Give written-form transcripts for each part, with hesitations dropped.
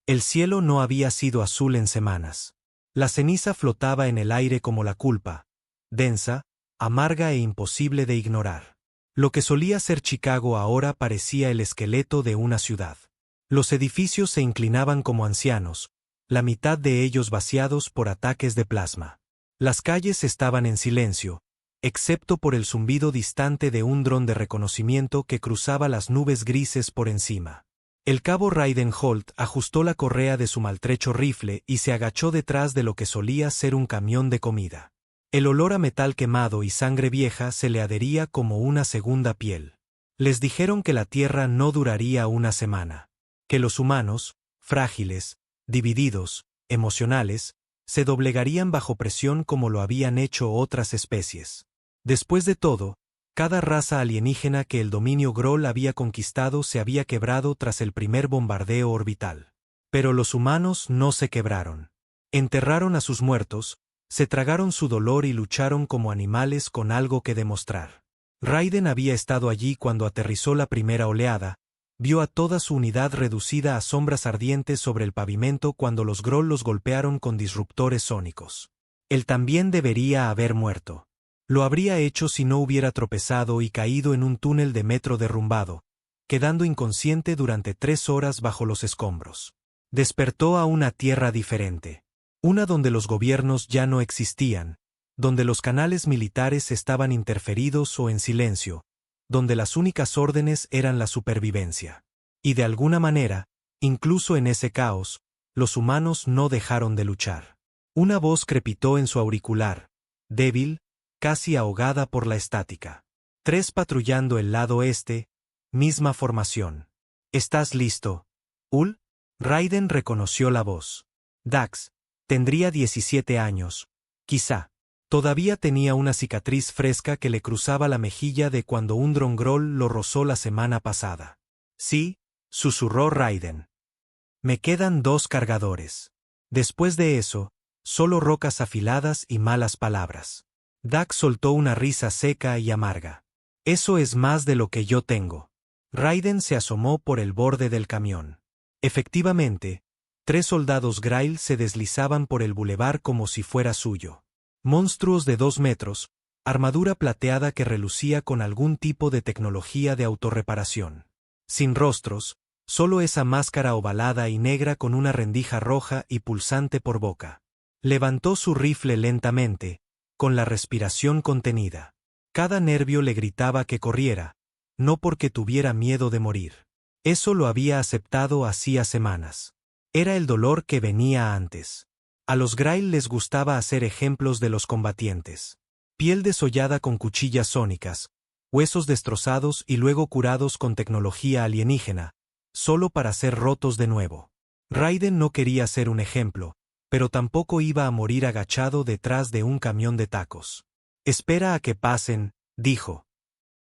El cielo no había sido azul en semanas. La ceniza flotaba en el aire como la culpa, densa, amarga e imposible de ignorar. Lo que solía ser Chicago ahora parecía el esqueleto de una ciudad. Los edificios se inclinaban como ancianos, la mitad de ellos vaciados por ataques de plasma. Las calles estaban en silencio, excepto por el zumbido distante de un dron de reconocimiento que cruzaba las nubes grises por encima. El cabo Raiden Holt ajustó la correa de su maltrecho rifle y se agachó detrás de lo que solía ser un camión de comida. El olor a metal quemado y sangre vieja se le adhería como una segunda piel. Les dijeron que la Tierra no duraría una semana, que los humanos, frágiles, divididos, emocionales, se doblegarían bajo presión como lo habían hecho otras especies. Después de todo, cada raza alienígena que el dominio Groll había conquistado se había quebrado tras el primer bombardeo orbital. Pero los humanos no se quebraron. Enterraron a sus muertos, se tragaron su dolor y lucharon como animales con algo que demostrar. Raiden había estado allí cuando aterrizó la primera oleada, vio a toda su unidad reducida a sombras ardientes sobre el pavimento cuando los Groll los golpearon con disruptores sónicos. Él también debería haber muerto. Lo habría hecho si no hubiera tropezado y caído en un túnel de metro derrumbado, quedando inconsciente durante 3 horas bajo los escombros. Despertó a una tierra diferente. Una donde los gobiernos ya no existían, donde los canales militares estaban interferidos o en silencio, donde las únicas órdenes eran la supervivencia. Y de alguna manera, incluso en ese caos, los humanos no dejaron de luchar. Una voz crepitó en su auricular, débil, casi ahogada por la estática. 3 patrullando el lado este, misma formación. ¿Estás listo, Ul? Raiden reconoció la voz. Dax, tendría 17 años, quizá. Todavía tenía una cicatriz fresca que le cruzaba la mejilla de cuando un dron Groll lo rozó la semana pasada. Sí, susurró Raiden. Me quedan 2 cargadores. Después de eso, solo rocas afiladas y malas palabras. Dax soltó una risa seca y amarga. Eso es más de lo que yo tengo. Raiden se asomó por el borde del camión. Efectivamente, 3 soldados Grail se deslizaban por el bulevar como si fuera suyo. Monstruos de 2 metros, armadura plateada que relucía con algún tipo de tecnología de autorreparación. Sin rostros, solo esa máscara ovalada y negra con una rendija roja y pulsante por boca. Levantó su rifle lentamente, con la respiración contenida. Cada nervio le gritaba que corriera, no porque tuviera miedo de morir. Eso lo había aceptado hacía semanas. Era el dolor que venía antes. A los Grail les gustaba hacer ejemplos de los combatientes. Piel desollada con cuchillas sónicas, huesos destrozados y luego curados con tecnología alienígena, solo para ser rotos de nuevo. Raiden no quería ser un ejemplo, pero tampoco iba a morir agachado detrás de un camión de tacos. Espera a que pasen, dijo.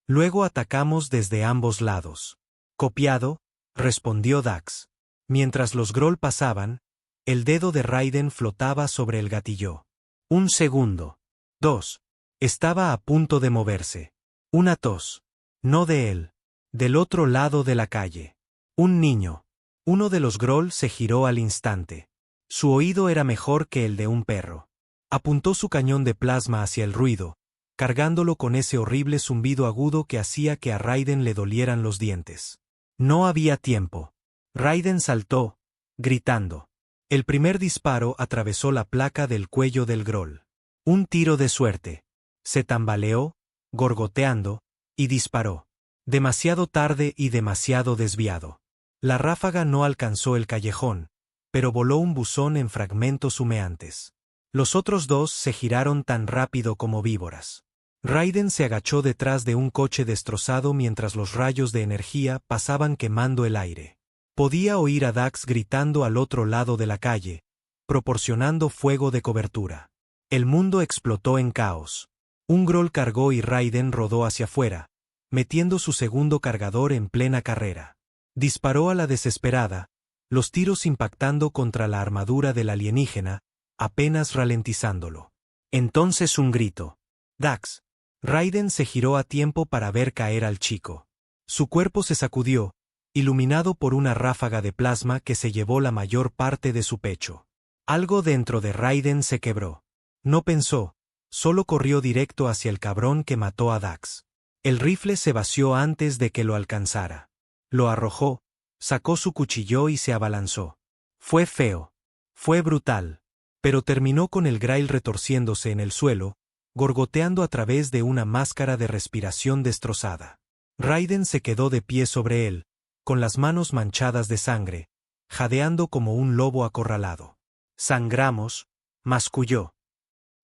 Luego atacamos desde ambos lados. Copiado, respondió Dax. Mientras los Groll pasaban, el dedo de Raiden flotaba sobre el gatillo. 1 segundo. 2. Estaba a punto de moverse. Una tos. No de él. Del otro lado de la calle. Un niño. Uno de los Groll se giró al instante. Su oído era mejor que el de un perro. Apuntó su cañón de plasma hacia el ruido, cargándolo con ese horrible zumbido agudo que hacía que a Raiden le dolieran los dientes. No había tiempo. Raiden saltó, gritando. El primer disparo atravesó la placa del cuello del Groll. Un tiro de suerte. Se tambaleó, gorgoteando, y disparó. Demasiado tarde y demasiado desviado. La ráfaga no alcanzó el callejón, pero voló un buzón en fragmentos humeantes. Los otros 2 se giraron tan rápido como víboras. Raiden se agachó detrás de un coche destrozado mientras los rayos de energía pasaban quemando el aire. Podía oír a Dax gritando al otro lado de la calle, proporcionando fuego de cobertura. El mundo explotó en caos. Un Groll cargó y Raiden rodó hacia afuera, metiendo su segundo cargador en plena carrera. Disparó a la desesperada, los tiros impactando contra la armadura del alienígena, apenas ralentizándolo. Entonces un grito. Dax. Raiden se giró a tiempo para ver caer al chico. Su cuerpo se sacudió, iluminado por una ráfaga de plasma que se llevó la mayor parte de su pecho. Algo dentro de Raiden se quebró. No pensó, solo corrió directo hacia el cabrón que mató a Dax. El rifle se vació antes de que lo alcanzara. Lo arrojó, sacó su cuchillo y se abalanzó. Fue feo. Fue brutal. Pero terminó con el Grail retorciéndose en el suelo, gorgoteando a través de una máscara de respiración destrozada. Raiden se quedó de pie sobre él, con las manos manchadas de sangre, jadeando como un lobo acorralado. Sangramos, masculló.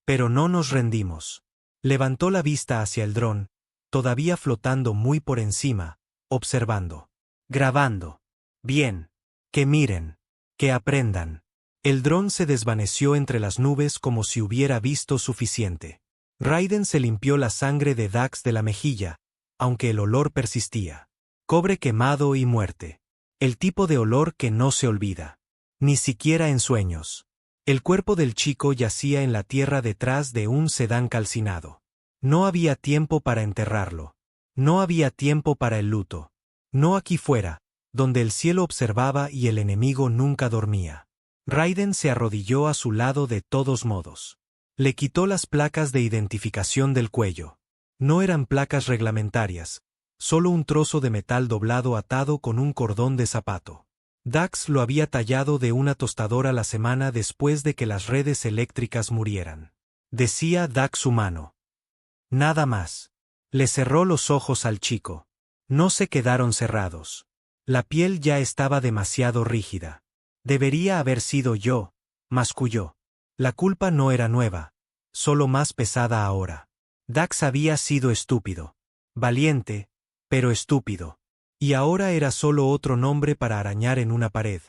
Pero no nos rendimos. Levantó la vista hacia el dron, todavía flotando muy por encima, observando. Grabando. Bien. Que miren. Que aprendan. El dron se desvaneció entre las nubes como si hubiera visto suficiente. Raiden se limpió la sangre de Dax de la mejilla, aunque el olor persistía. Cobre quemado y muerte. El tipo de olor que no se olvida. Ni siquiera en sueños. El cuerpo del chico yacía en la tierra detrás de un sedán calcinado. No había tiempo para enterrarlo. No había tiempo para el luto. No aquí fuera, donde el cielo observaba y el enemigo nunca dormía. Raiden se arrodilló a su lado de todos modos. Le quitó las placas de identificación del cuello. No eran placas reglamentarias, solo un trozo de metal doblado atado con un cordón de zapato. Dax lo había tallado de una tostadora la semana después de que las redes eléctricas murieran. Decía Dax humano. Nada más. Le cerró los ojos al chico. No se quedaron cerrados. La piel ya estaba demasiado rígida. Debería haber sido yo, masculló. La culpa no era nueva, solo más pesada ahora. Dax había sido estúpido. Valiente, pero estúpido. Y ahora era solo otro nombre para arañar en una pared,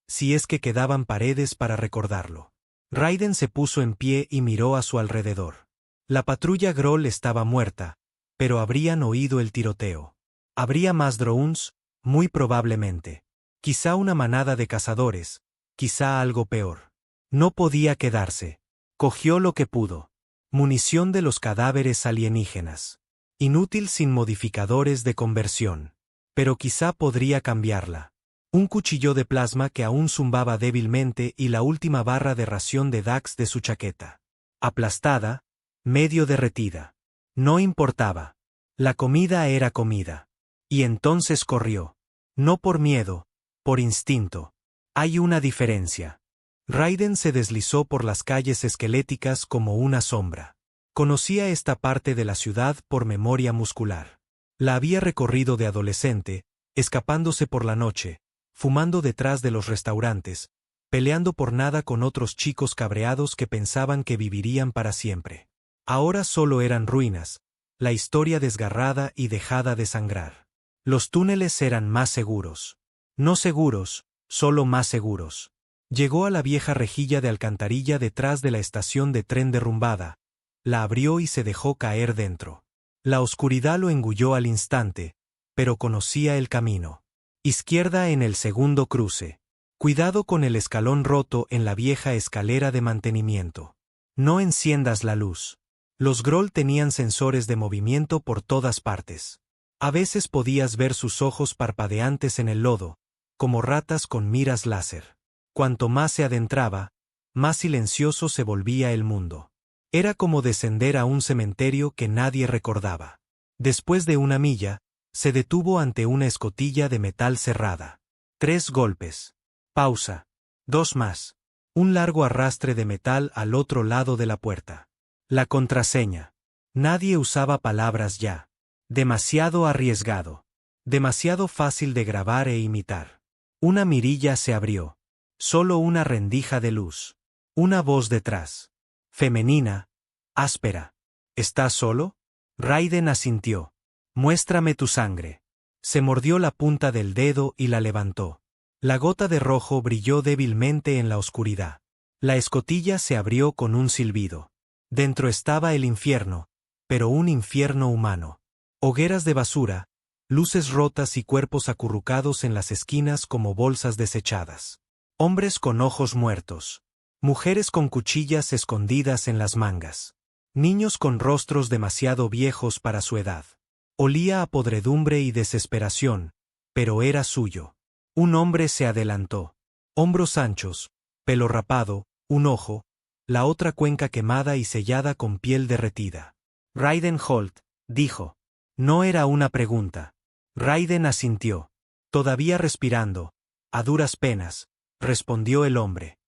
si es que quedaban paredes para recordarlo. Raiden se puso en pie y miró a su alrededor. La patrulla Groll estaba muerta, pero habrían oído el tiroteo. Habría más drones, muy probablemente. Quizá una manada de cazadores, quizá algo peor. No podía quedarse. Cogió lo que pudo. Munición de los cadáveres alienígenas. Inútil sin modificadores de conversión. Pero quizá podría cambiarla. Un cuchillo de plasma que aún zumbaba débilmente y la última barra de ración de Dax de su chaqueta. Aplastada, medio derretida. No importaba. La comida era comida. Y entonces corrió. No por miedo, por instinto. Hay una diferencia. Raiden se deslizó por las calles esqueléticas como una sombra. Conocía esta parte de la ciudad por memoria muscular. La había recorrido de adolescente, escapándose por la noche, fumando detrás de los restaurantes, peleando por nada con otros chicos cabreados que pensaban que vivirían para siempre. Ahora solo eran ruinas, la historia desgarrada y dejada de sangrar. Los túneles eran más seguros. No seguros, solo más seguros. Llegó a la vieja rejilla de alcantarilla detrás de la estación de tren derrumbada, la abrió y se dejó caer dentro. La oscuridad lo engulló al instante, pero conocía el camino. Izquierda en el segundo cruce. Cuidado con el escalón roto en la vieja escalera de mantenimiento. No enciendas la luz. Los Groll tenían sensores de movimiento por todas partes. A veces podías ver sus ojos parpadeantes en el lodo, como ratas con miras láser. Cuanto más se adentraba, más silencioso se volvía el mundo. Era como descender a un cementerio que nadie recordaba. Después de una milla, se detuvo ante una escotilla de metal cerrada. 3 golpes. Pausa. 2 más. Un largo arrastre de metal al otro lado de la puerta. La contraseña. Nadie usaba palabras ya. Demasiado arriesgado. Demasiado fácil de grabar e imitar. Una mirilla se abrió. Solo una rendija de luz. Una voz detrás. Femenina. Áspera. ¿Estás solo? Raiden asintió. Muéstrame tu sangre. Se mordió la punta del dedo y la levantó. La gota de rojo brilló débilmente en la oscuridad. La escotilla se abrió con un silbido. Dentro estaba el infierno, pero un infierno humano. Hogueras de basura, luces rotas y cuerpos acurrucados en las esquinas como bolsas desechadas. Hombres con ojos muertos. Mujeres con cuchillas escondidas en las mangas. Niños con rostros demasiado viejos para su edad. Olía a podredumbre y desesperación, pero era suyo. Un hombre se adelantó. Hombros anchos, pelo rapado, un ojo, la otra cuenca quemada y sellada con piel derretida. Raiden Holt, dijo. No era una pregunta. Raiden asintió. Todavía respirando, a duras penas, respondió el hombre.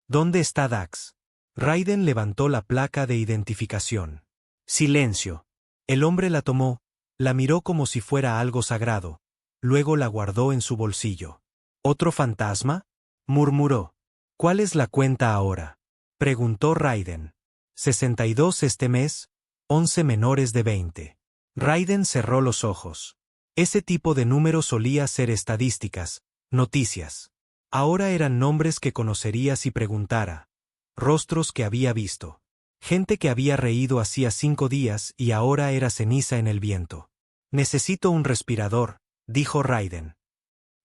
¿Dónde está Dax? Raiden levantó la placa de identificación. Silencio. El hombre la tomó, la miró como si fuera algo sagrado, luego la guardó en su bolsillo. ¿Otro fantasma? Murmuró. ¿Cuál es la cuenta ahora? Preguntó Raiden. 62 este mes, 11 menores de 20. Raiden cerró los ojos. Ese tipo de número solía ser estadísticas, noticias. Ahora eran nombres que conocería si preguntara. Rostros que había visto. Gente que había reído hacía 5 días y ahora era ceniza en el viento. Necesito un respirador, dijo Raiden.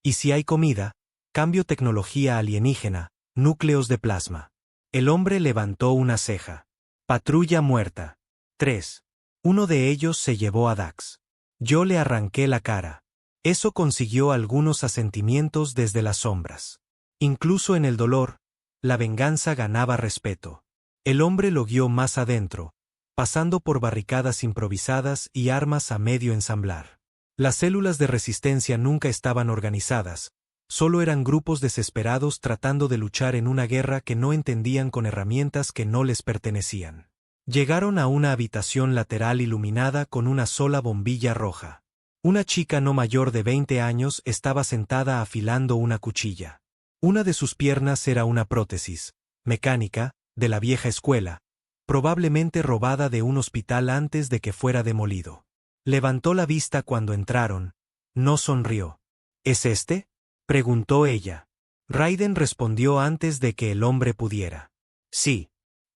Y si hay comida, cambio tecnología alienígena, núcleos de plasma. El hombre levantó una ceja. Patrulla muerta. 3. Uno de ellos se llevó a Dax. Yo le arranqué la cara. Eso consiguió algunos asentimientos desde las sombras. Incluso en el dolor, la venganza ganaba respeto. El hombre lo guió más adentro, pasando por barricadas improvisadas y armas a medio ensamblar. Las células de resistencia nunca estaban organizadas, solo eran grupos desesperados tratando de luchar en una guerra que no entendían con herramientas que no les pertenecían. Llegaron a una habitación lateral iluminada con una sola bombilla roja. Una chica no mayor de 20 años estaba sentada afilando una cuchilla. Una de sus piernas era una prótesis, mecánica, de la vieja escuela, probablemente robada de un hospital antes de que fuera demolido. Levantó la vista cuando entraron, no sonrió. ¿Es este? Preguntó ella. Raiden respondió antes de que el hombre pudiera. Sí.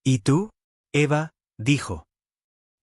¿Y tú? Eva, dijo.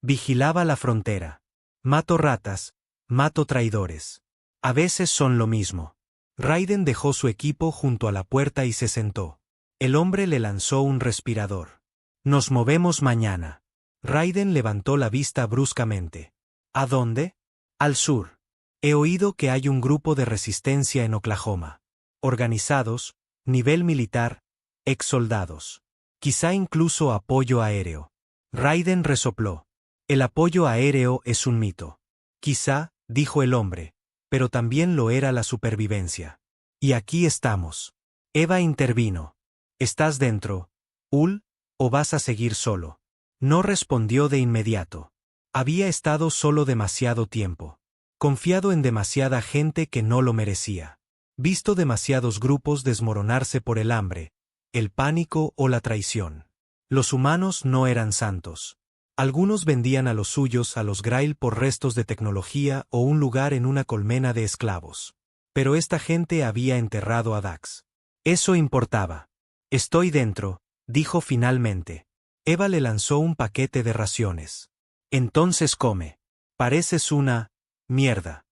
Vigilaba la frontera. Mato ratas, mato traidores. A veces son lo mismo. Raiden dejó su equipo junto a la puerta y se sentó. El hombre le lanzó un respirador. Nos movemos mañana. Raiden levantó la vista bruscamente. ¿A dónde? Al sur. He oído que hay un grupo de resistencia en Oklahoma. Organizados, nivel militar, ex-soldados. Quizá incluso apoyo aéreo. Raiden resopló. El apoyo aéreo es un mito. Quizá, dijo el hombre, pero también lo era la supervivencia. Y aquí estamos. Eva intervino. ¿Estás dentro, Ul, o vas a seguir solo? No respondió de inmediato. Había estado solo demasiado tiempo. Confiado en demasiada gente que no lo merecía. Visto demasiados grupos desmoronarse por el hambre, el pánico o la traición. Los humanos no eran santos. Algunos vendían a los suyos a los Grail por restos de tecnología o un lugar en una colmena de esclavos. Pero esta gente había enterrado a Dax. Eso importaba. Estoy dentro, dijo finalmente. Eva le lanzó un paquete de raciones. Entonces come. Pareces una mierda.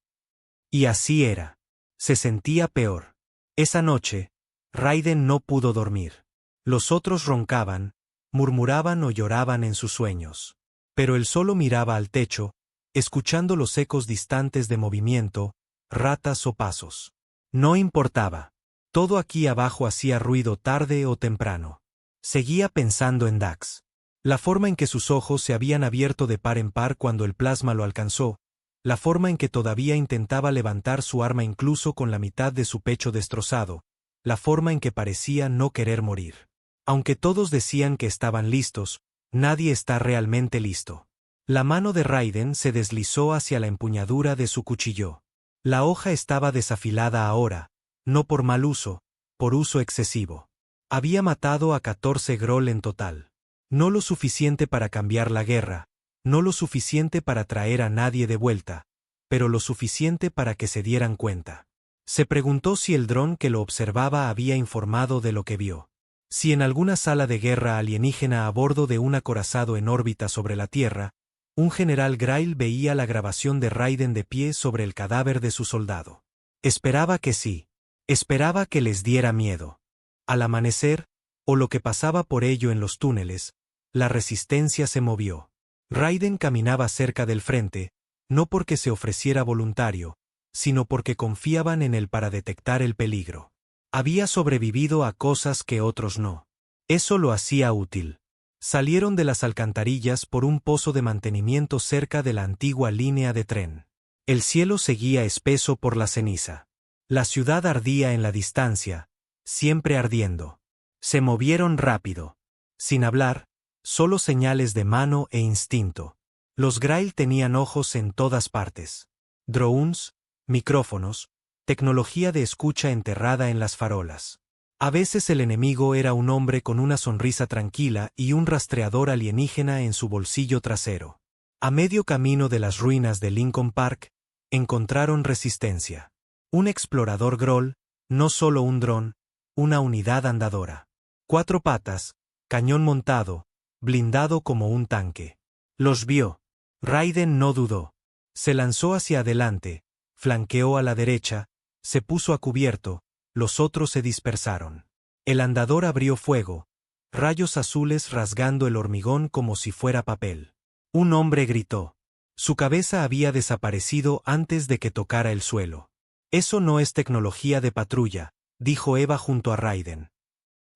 Y así era. Se sentía peor. Esa noche, Raiden no pudo dormir. Los otros roncaban, murmuraban o lloraban en sus sueños. Pero él solo miraba al techo, escuchando los ecos distantes de movimiento, ratas o pasos. No importaba. Todo aquí abajo hacía ruido tarde o temprano. Seguía pensando en Dax. La forma en que sus ojos se habían abierto de par en par cuando el plasma lo alcanzó, la forma en que todavía intentaba levantar su arma incluso con la mitad de su pecho destrozado, la forma en que parecía no querer morir. Aunque todos decían que estaban listos, nadie está realmente listo. La mano de Raiden se deslizó hacia la empuñadura de su cuchillo. La hoja estaba desafilada ahora, no por mal uso, por uso excesivo. Había matado a 14 Groll en total. No lo suficiente para cambiar la guerra, no lo suficiente para traer a nadie de vuelta, pero lo suficiente para que se dieran cuenta. Se preguntó si el dron que lo observaba había informado de lo que vio. Si en alguna sala de guerra alienígena a bordo de un acorazado en órbita sobre la Tierra, un general Grail veía la grabación de Raiden de pie sobre el cadáver de su soldado. Esperaba que sí. Esperaba que les diera miedo. Al amanecer, o lo que pasaba por ello en los túneles, la resistencia se movió. Raiden caminaba cerca del frente, no porque se ofreciera voluntario, sino porque confiaban en él para detectar el peligro. Había sobrevivido a cosas que otros no. Eso lo hacía útil. Salieron de las alcantarillas por un pozo de mantenimiento cerca de la antigua línea de tren. El cielo seguía espeso por la ceniza. La ciudad ardía en la distancia, siempre ardiendo. Se movieron rápido. Sin hablar, solo señales de mano e instinto. Los Grail tenían ojos en todas partes. Drones, micrófonos, tecnología de escucha enterrada en las farolas. A veces el enemigo era un hombre con una sonrisa tranquila y un rastreador alienígena en su bolsillo trasero. A medio camino de las ruinas de Lincoln Park, encontraron resistencia. Un explorador Groll, no solo un dron, una unidad andadora. 4 patas, cañón montado, blindado como un tanque. Los vio. Raiden no dudó. Se lanzó hacia adelante, flanqueó a la derecha, se puso a cubierto, los otros se dispersaron. El andador abrió fuego, rayos azules rasgando el hormigón como si fuera papel. Un hombre gritó. Su cabeza había desaparecido antes de que tocara el suelo. Eso no es tecnología de patrulla, dijo Eva junto a Raiden.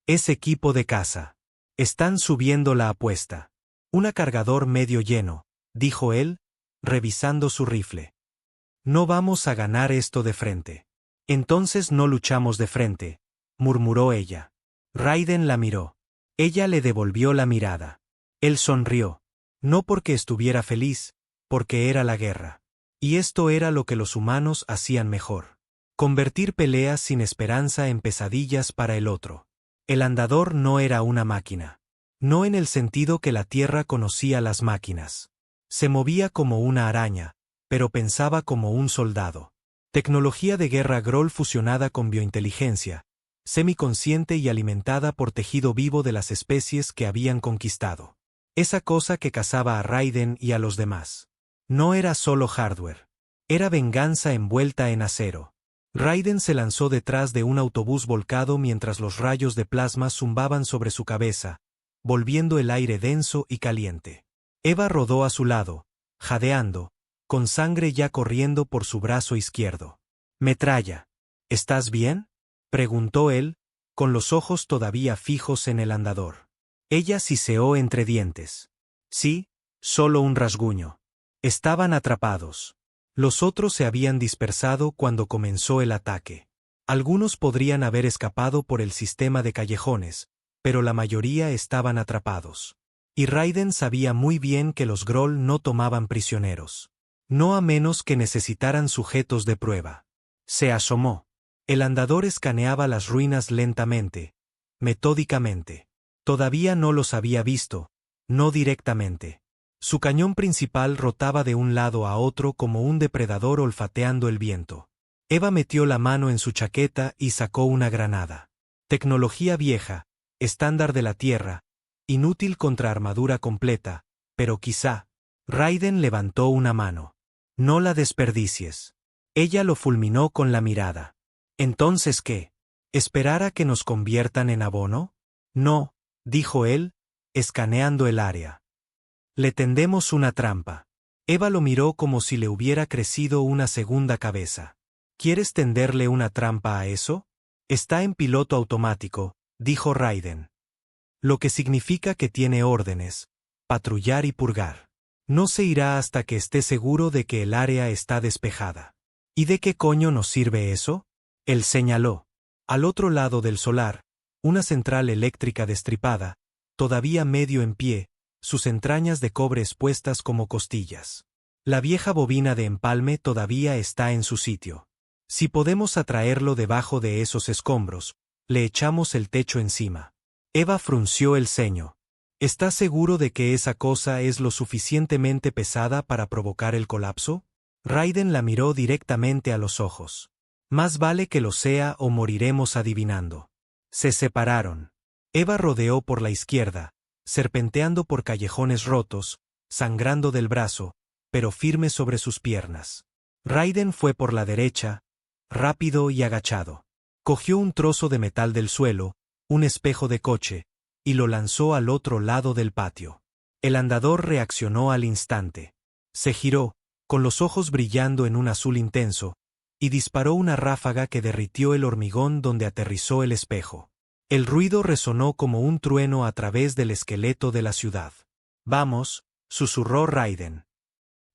Es equipo de caza. Están subiendo la apuesta. Un cargador medio lleno, dijo él, revisando su rifle. No vamos a ganar esto de frente. Entonces no luchamos de frente, murmuró ella. Raiden la miró. Ella le devolvió la mirada. Él sonrió. No porque estuviera feliz, porque era la guerra. Y esto era lo que los humanos hacían mejor. Convertir peleas sin esperanza en pesadillas para el otro. El andador no era una máquina. No en el sentido que la Tierra conocía las máquinas. Se movía como una araña, pero pensaba como un soldado. Tecnología de guerra Groll fusionada con biointeligencia, semiconsciente y alimentada por tejido vivo de las especies que habían conquistado. Esa cosa que cazaba a Raiden y a los demás. No era solo hardware. Era venganza envuelta en acero. Raiden se lanzó detrás de un autobús volcado mientras los rayos de plasma zumbaban sobre su cabeza, volviendo el aire denso y caliente. Eva rodó a su lado, jadeando, con sangre ya corriendo por su brazo izquierdo. Metralla, ¿estás bien?, preguntó él, con los ojos todavía fijos en el andador. Ella siseó entre dientes. Sí, solo un rasguño. Estaban atrapados. Los otros se habían dispersado cuando comenzó el ataque. Algunos podrían haber escapado por el sistema de callejones, pero la mayoría estaban atrapados. Y Raiden sabía muy bien que los Groll no tomaban prisioneros. No a menos que necesitaran sujetos de prueba. Se asomó. El andador escaneaba las ruinas lentamente, metódicamente. Todavía no los había visto, no directamente. Su cañón principal rotaba de un lado a otro como un depredador olfateando el viento. Eva metió la mano en su chaqueta y sacó una granada. Tecnología vieja, estándar de la Tierra, inútil contra armadura completa, pero quizá. Raiden levantó una mano. No la desperdicies. Ella lo fulminó con la mirada. ¿Entonces qué? ¿Esperar a que nos conviertan en abono? No, dijo él, escaneando el área. Le tendemos una trampa. Eva lo miró como si le hubiera crecido una segunda cabeza. ¿Quieres tenderle una trampa a eso? Está en piloto automático, dijo Raiden. Lo que significa que tiene órdenes, patrullar y purgar. No se irá hasta que esté seguro de que el área está despejada. ¿Y de qué coño nos sirve eso? Él señaló. Al otro lado del solar, una central eléctrica destripada, todavía medio en pie, sus entrañas de cobre expuestas como costillas. La vieja bobina de empalme todavía está en su sitio. Si podemos atraerlo debajo de esos escombros, le echamos el techo encima. Eva frunció el ceño. ¿Estás seguro de que esa cosa es lo suficientemente pesada para provocar el colapso? Raiden la miró directamente a los ojos. Más vale que lo sea o moriremos adivinando. Se separaron. Eva rodeó por la izquierda, serpenteando por callejones rotos, sangrando del brazo, pero firme sobre sus piernas. Raiden fue por la derecha, rápido y agachado. Cogió un trozo de metal del suelo, un espejo de coche, y lo lanzó al otro lado del patio. El andador reaccionó al instante. Se giró, con los ojos brillando en un azul intenso, y disparó una ráfaga que derritió el hormigón donde aterrizó el espejo. El ruido resonó como un trueno a través del esqueleto de la ciudad. «Vamos», susurró Raiden.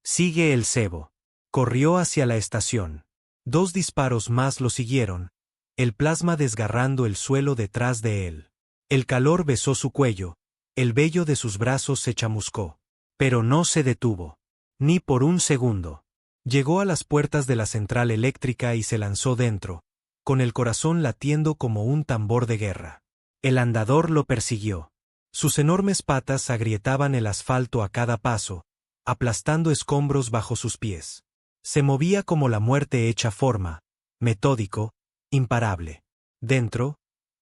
«Sigue el cebo». Corrió hacia la estación. 2 disparos más lo siguieron, el plasma desgarrando el suelo detrás de él. El calor besó su cuello, el vello de sus brazos se chamuscó. Pero no se detuvo. Ni por un segundo. Llegó a las puertas de la central eléctrica y se lanzó dentro, con el corazón latiendo como un tambor de guerra. El andador lo persiguió. Sus enormes patas agrietaban el asfalto a cada paso, aplastando escombros bajo sus pies. Se movía como la muerte hecha forma, metódico, imparable. Dentro,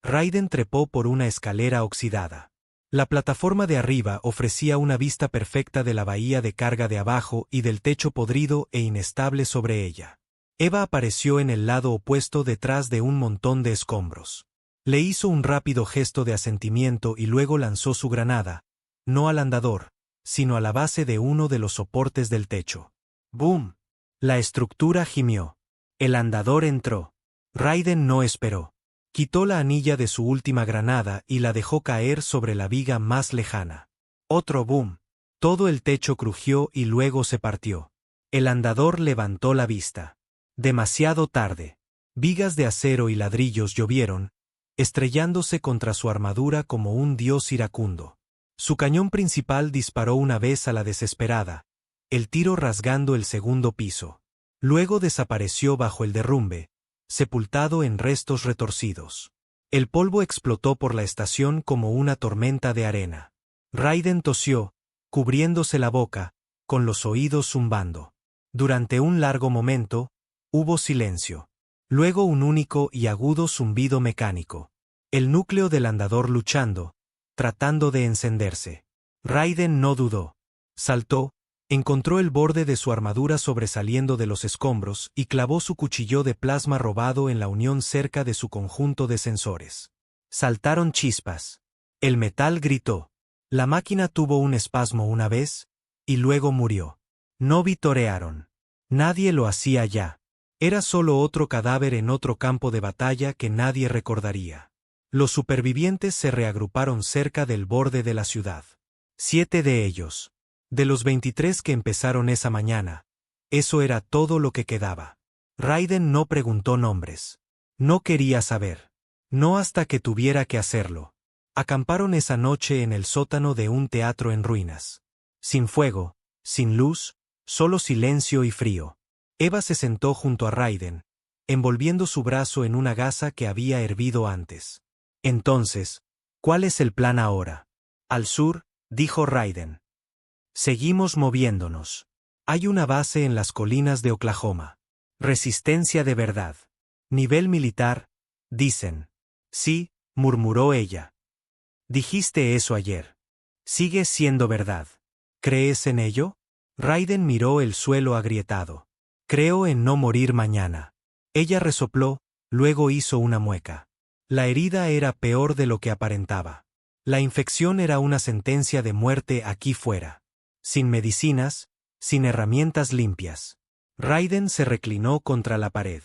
Raiden trepó por una escalera oxidada. La plataforma de arriba ofrecía una vista perfecta de la bahía de carga de abajo y del techo podrido e inestable sobre ella. Eva apareció en el lado opuesto detrás de un montón de escombros. Le hizo un rápido gesto de asentimiento y luego lanzó su granada, no al andador, sino a la base de uno de los soportes del techo. ¡Boom! La estructura gimió. El andador entró. Raiden no esperó. Quitó la anilla de su última granada y la dejó caer sobre la viga más lejana. Otro boom. Todo el techo crujió y luego se partió. El andador levantó la vista. Demasiado tarde. Vigas de acero y ladrillos llovieron, estrellándose contra su armadura como un dios iracundo. Su cañón principal disparó una vez a la desesperada, el tiro rasgando el segundo piso. Luego desapareció bajo el derrumbe, sepultado en restos retorcidos. El polvo explotó por la estación como una tormenta de arena. Raiden tosió, cubriéndose la boca, con los oídos zumbando. Durante un largo momento, hubo silencio. Luego un único y agudo zumbido mecánico. El núcleo del andador luchando, tratando de encenderse. Raiden no dudó. Saltó, encontró el borde de su armadura sobresaliendo de los escombros y clavó su cuchillo de plasma robado en la unión cerca de su conjunto de sensores. Saltaron chispas. El metal gritó. La máquina tuvo un espasmo una vez, y luego murió. No vitorearon. Nadie lo hacía ya. Era solo otro cadáver en otro campo de batalla que nadie recordaría. Los supervivientes se reagruparon cerca del borde de la ciudad. 7 de ellos. De los 23 que empezaron esa mañana, eso era todo lo que quedaba. Raiden no preguntó nombres. No quería saber. No hasta que tuviera que hacerlo. Acamparon esa noche en el sótano de un teatro en ruinas. Sin fuego, sin luz, solo silencio y frío. Eva se sentó junto a Raiden, envolviendo su brazo en una gasa que había hervido antes. Entonces, ¿cuál es el plan ahora? Al sur, dijo Raiden. Seguimos moviéndonos. Hay una base en las colinas de Oklahoma. Resistencia de verdad. Nivel militar, dicen. Sí, murmuró ella. Dijiste eso ayer. Sigue siendo verdad. ¿Crees en ello? Raiden miró el suelo agrietado. Creo en no morir mañana. Ella resopló, luego hizo una mueca. La herida era peor de lo que aparentaba. La infección era una sentencia de muerte aquí fuera. Sin medicinas, sin herramientas limpias. Raiden se reclinó contra la pared.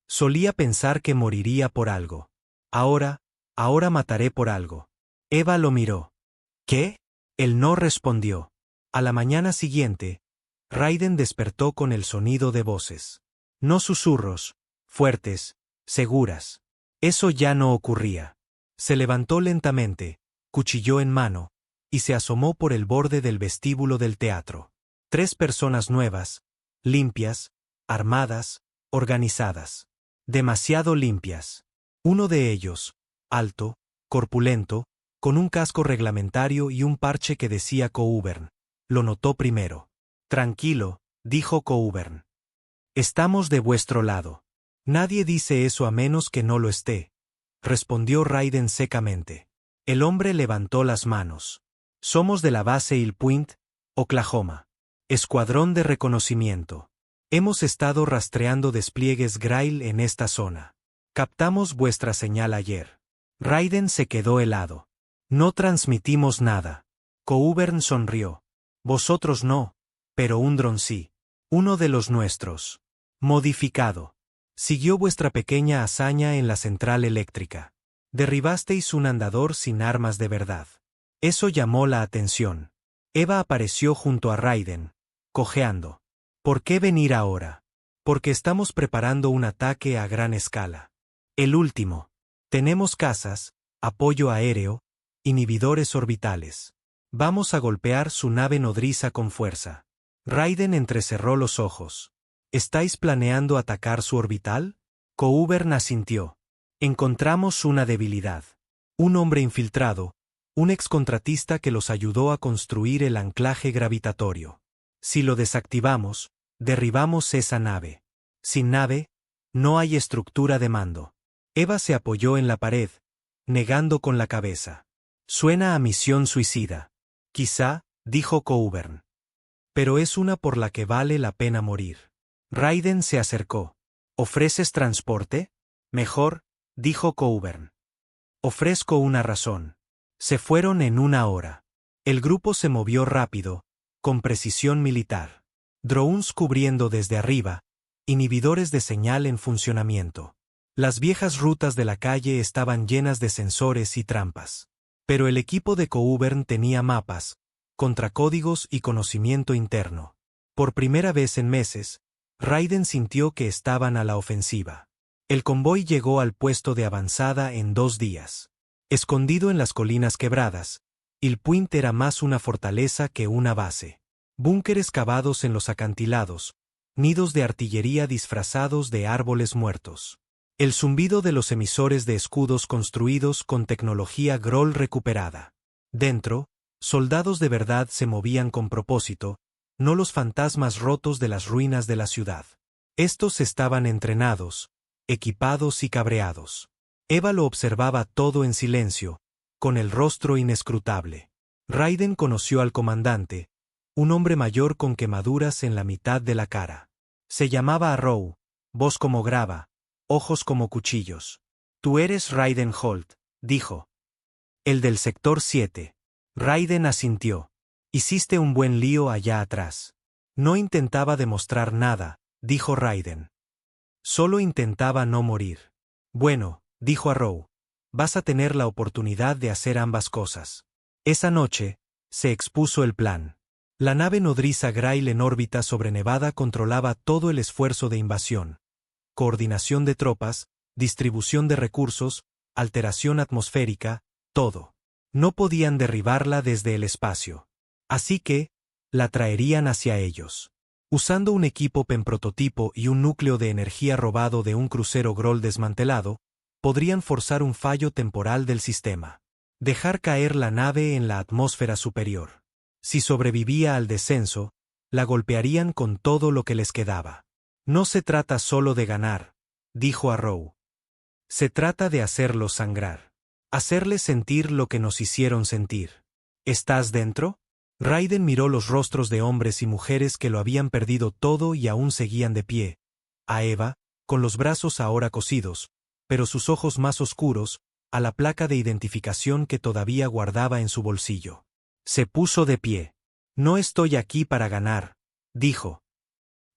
Solía pensar que moriría por algo. Ahora mataré por algo. Eva lo miró. ¿Qué? Él no respondió. A la mañana siguiente, Raiden despertó con el sonido de voces. No susurros, fuertes, seguras. Eso ya no ocurría. Se levantó lentamente, cuchillo en mano, y se asomó por el borde del vestíbulo del teatro. 3 personas nuevas, limpias, armadas, organizadas. Demasiado limpias. Uno de ellos, alto, corpulento, con un casco reglamentario y un parche que decía Coburn, lo notó primero. Tranquilo, dijo Coburn. Estamos de vuestro lado. Nadie dice eso a menos que no lo esté, respondió Raiden secamente. El hombre levantó las manos. Somos de la base Hill Point, Oklahoma. Escuadrón de reconocimiento. Hemos estado rastreando despliegues Grail en esta zona. Captamos vuestra señal ayer. Raiden se quedó helado. No transmitimos nada. Coburn sonrió. Vosotros no, pero un dron sí. Uno de los nuestros. Modificado. Siguió vuestra pequeña hazaña en la central eléctrica. Derribasteis un andador sin armas de verdad. Eso llamó la atención. Eva apareció junto a Raiden, cojeando. ¿Por qué venir ahora? Porque estamos preparando un ataque a gran escala. El último. Tenemos cazas, apoyo aéreo, inhibidores orbitales. Vamos a golpear su nave nodriza con fuerza. Raiden entrecerró los ojos. ¿Estáis planeando atacar su orbital? Coburn asintió. Encontramos una debilidad. Un hombre infiltrado, un excontratista que los ayudó a construir el anclaje gravitatorio. Si lo desactivamos, derribamos esa nave. Sin nave, no hay estructura de mando. Eva se apoyó en la pared, negando con la cabeza. Suena a misión suicida. Quizá, dijo Coburn. Pero es una por la que vale la pena morir. Raiden se acercó. ¿Ofreces transporte? Mejor, dijo Coburn. Ofrezco una razón. Se fueron en 1 hora. El grupo se movió rápido, con precisión militar. Drones cubriendo desde arriba, inhibidores de señal en funcionamiento. Las viejas rutas de la calle estaban llenas de sensores y trampas. Pero el equipo de Coburn tenía mapas, contracódigos y conocimiento interno. Por primera vez en meses, Raiden sintió que estaban a la ofensiva. El convoy llegó al puesto de avanzada en 2 días. Escondido en las colinas quebradas, el Point era más una fortaleza que una base. Búnkeres cavados en los acantilados, nidos de artillería disfrazados de árboles muertos. El zumbido de los emisores de escudos construidos con tecnología Groll recuperada. Dentro, soldados de verdad se movían con propósito, no los fantasmas rotos de las ruinas de la ciudad. Estos estaban entrenados, equipados y cabreados. Eva lo observaba todo en silencio, con el rostro inescrutable. Raiden conoció al comandante, un hombre mayor con quemaduras en la mitad de la cara. Se llamaba Arrow, voz como grava, ojos como cuchillos. Tú eres Raiden Holt, dijo. El del sector 7. Raiden asintió. Hiciste un buen lío allá atrás. No intentaba demostrar nada, dijo Raiden. Solo intentaba no morir. Bueno, dijo Arrow, vas a tener la oportunidad de hacer ambas cosas. Esa noche, se expuso el plan. La nave nodriza Grail en órbita sobre Nevada controlaba todo el esfuerzo de invasión. Coordinación de tropas, distribución de recursos, alteración atmosférica, todo. No podían derribarla desde el espacio. Así que, la traerían hacia ellos. Usando un equipo PEM prototipo y un núcleo de energía robado de un crucero Groll desmantelado, podrían forzar un fallo temporal del sistema. Dejar caer la nave en la atmósfera superior. Si sobrevivía al descenso, la golpearían con todo lo que les quedaba. No se trata solo de ganar, dijo Arrow. Se trata de hacerlos sangrar. Hacerles sentir lo que nos hicieron sentir. ¿Estás dentro? Raiden miró los rostros de hombres y mujeres que lo habían perdido todo y aún seguían de pie. A Eva, con los brazos ahora cosidos, pero sus ojos más oscuros, a la placa de identificación que todavía guardaba en su bolsillo. Se puso de pie. No estoy aquí para ganar, dijo.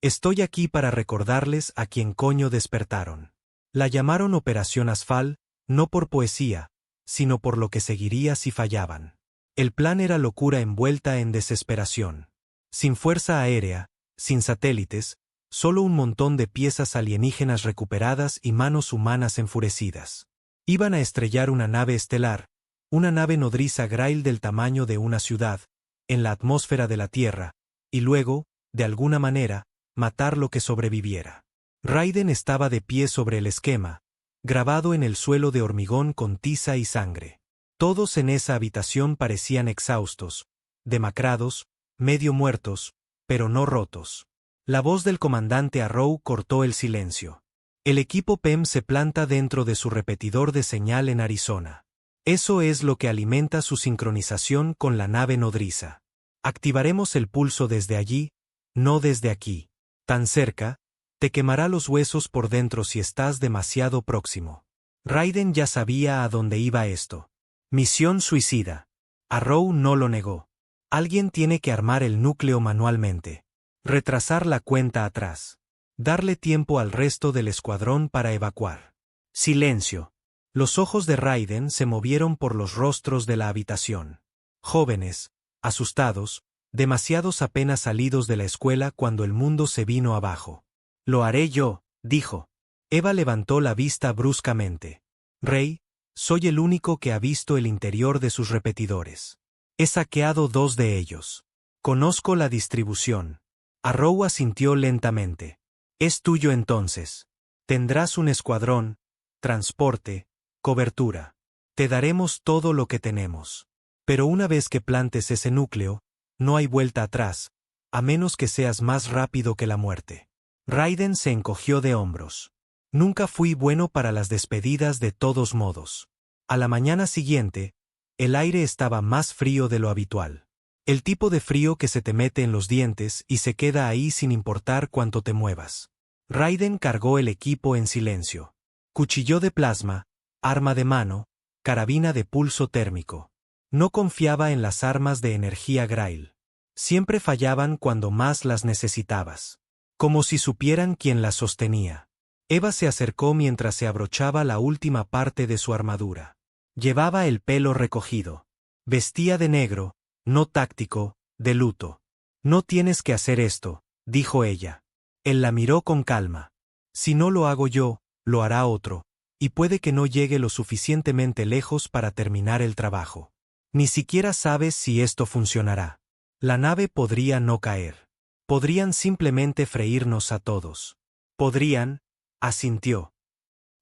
Estoy aquí para recordarles a quién coño despertaron. La llamaron Operación Asfal, no por poesía, sino por lo que seguiría si fallaban. El plan era locura envuelta en desesperación. Sin fuerza aérea, sin satélites, solo un montón de piezas alienígenas recuperadas y manos humanas enfurecidas. Iban a estrellar una nave estelar, una nave nodriza Grail del tamaño de una ciudad, en la atmósfera de la Tierra, y luego, de alguna manera, matar lo que sobreviviera. Raiden estaba de pie sobre el esquema, grabado en el suelo de hormigón con tiza y sangre. Todos en esa habitación parecían exhaustos, demacrados, medio muertos, pero no rotos. La voz del comandante Arrow cortó el silencio. El equipo PEM se planta dentro de su repetidor de señal en Arizona. Eso es lo que alimenta su sincronización con la nave nodriza. Activaremos el pulso desde allí, no desde aquí. Tan cerca, te quemará los huesos por dentro si estás demasiado próximo. Raiden ya sabía a dónde iba esto. Misión suicida. Arrow no lo negó. Alguien tiene que armar el núcleo manualmente. Retrasar la cuenta atrás. Darle tiempo al resto del escuadrón para evacuar. Silencio. Los ojos de Raiden se movieron por los rostros de la habitación. Jóvenes, asustados, demasiados apenas salidos de la escuela cuando el mundo se vino abajo. Lo haré yo, dijo. Eva levantó la vista bruscamente. Rey, soy el único que ha visto el interior de sus repetidores. He saqueado 2 de ellos. Conozco la distribución. Arrow asintió lentamente. Es tuyo entonces. Tendrás un escuadrón, transporte, cobertura. Te daremos todo lo que tenemos. Pero una vez que plantes ese núcleo, no hay vuelta atrás, a menos que seas más rápido que la muerte. Raiden se encogió de hombros. Nunca fui bueno para las despedidas de todos modos. A la mañana siguiente, el aire estaba más frío de lo habitual. El tipo de frío que se te mete en los dientes y se queda ahí sin importar cuánto te muevas. Raiden cargó el equipo en silencio. Cuchillo de plasma, arma de mano, carabina de pulso térmico. No confiaba en las armas de energía Grail. Siempre fallaban cuando más las necesitabas. Como si supieran quién las sostenía. Eva se acercó mientras se abrochaba la última parte de su armadura. Llevaba el pelo recogido. Vestía de negro, no táctico, de luto. No tienes que hacer esto, dijo ella. Él la miró con calma. Si no lo hago yo, lo hará otro, y puede que no llegue lo suficientemente lejos para terminar el trabajo. Ni siquiera sabes si esto funcionará. La nave podría no caer. Podrían simplemente freírnos a todos. Podrían, asintió.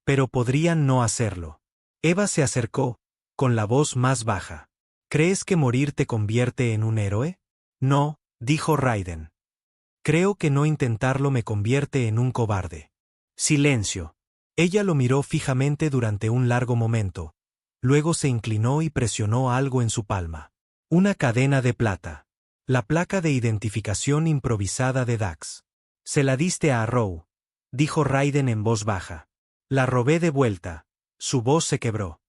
Pero podrían no hacerlo. Eva se acercó, con la voz más baja. ¿Crees que morir te convierte en un héroe? No, dijo Raiden. Creo que no intentarlo me convierte en un cobarde. Silencio. Ella lo miró fijamente durante un largo momento. Luego se inclinó y presionó algo en su palma. Una cadena de plata. La placa de identificación improvisada de Dax. Se la diste a Arrow, dijo Raiden en voz baja. La robé de vuelta. Su voz se quebró.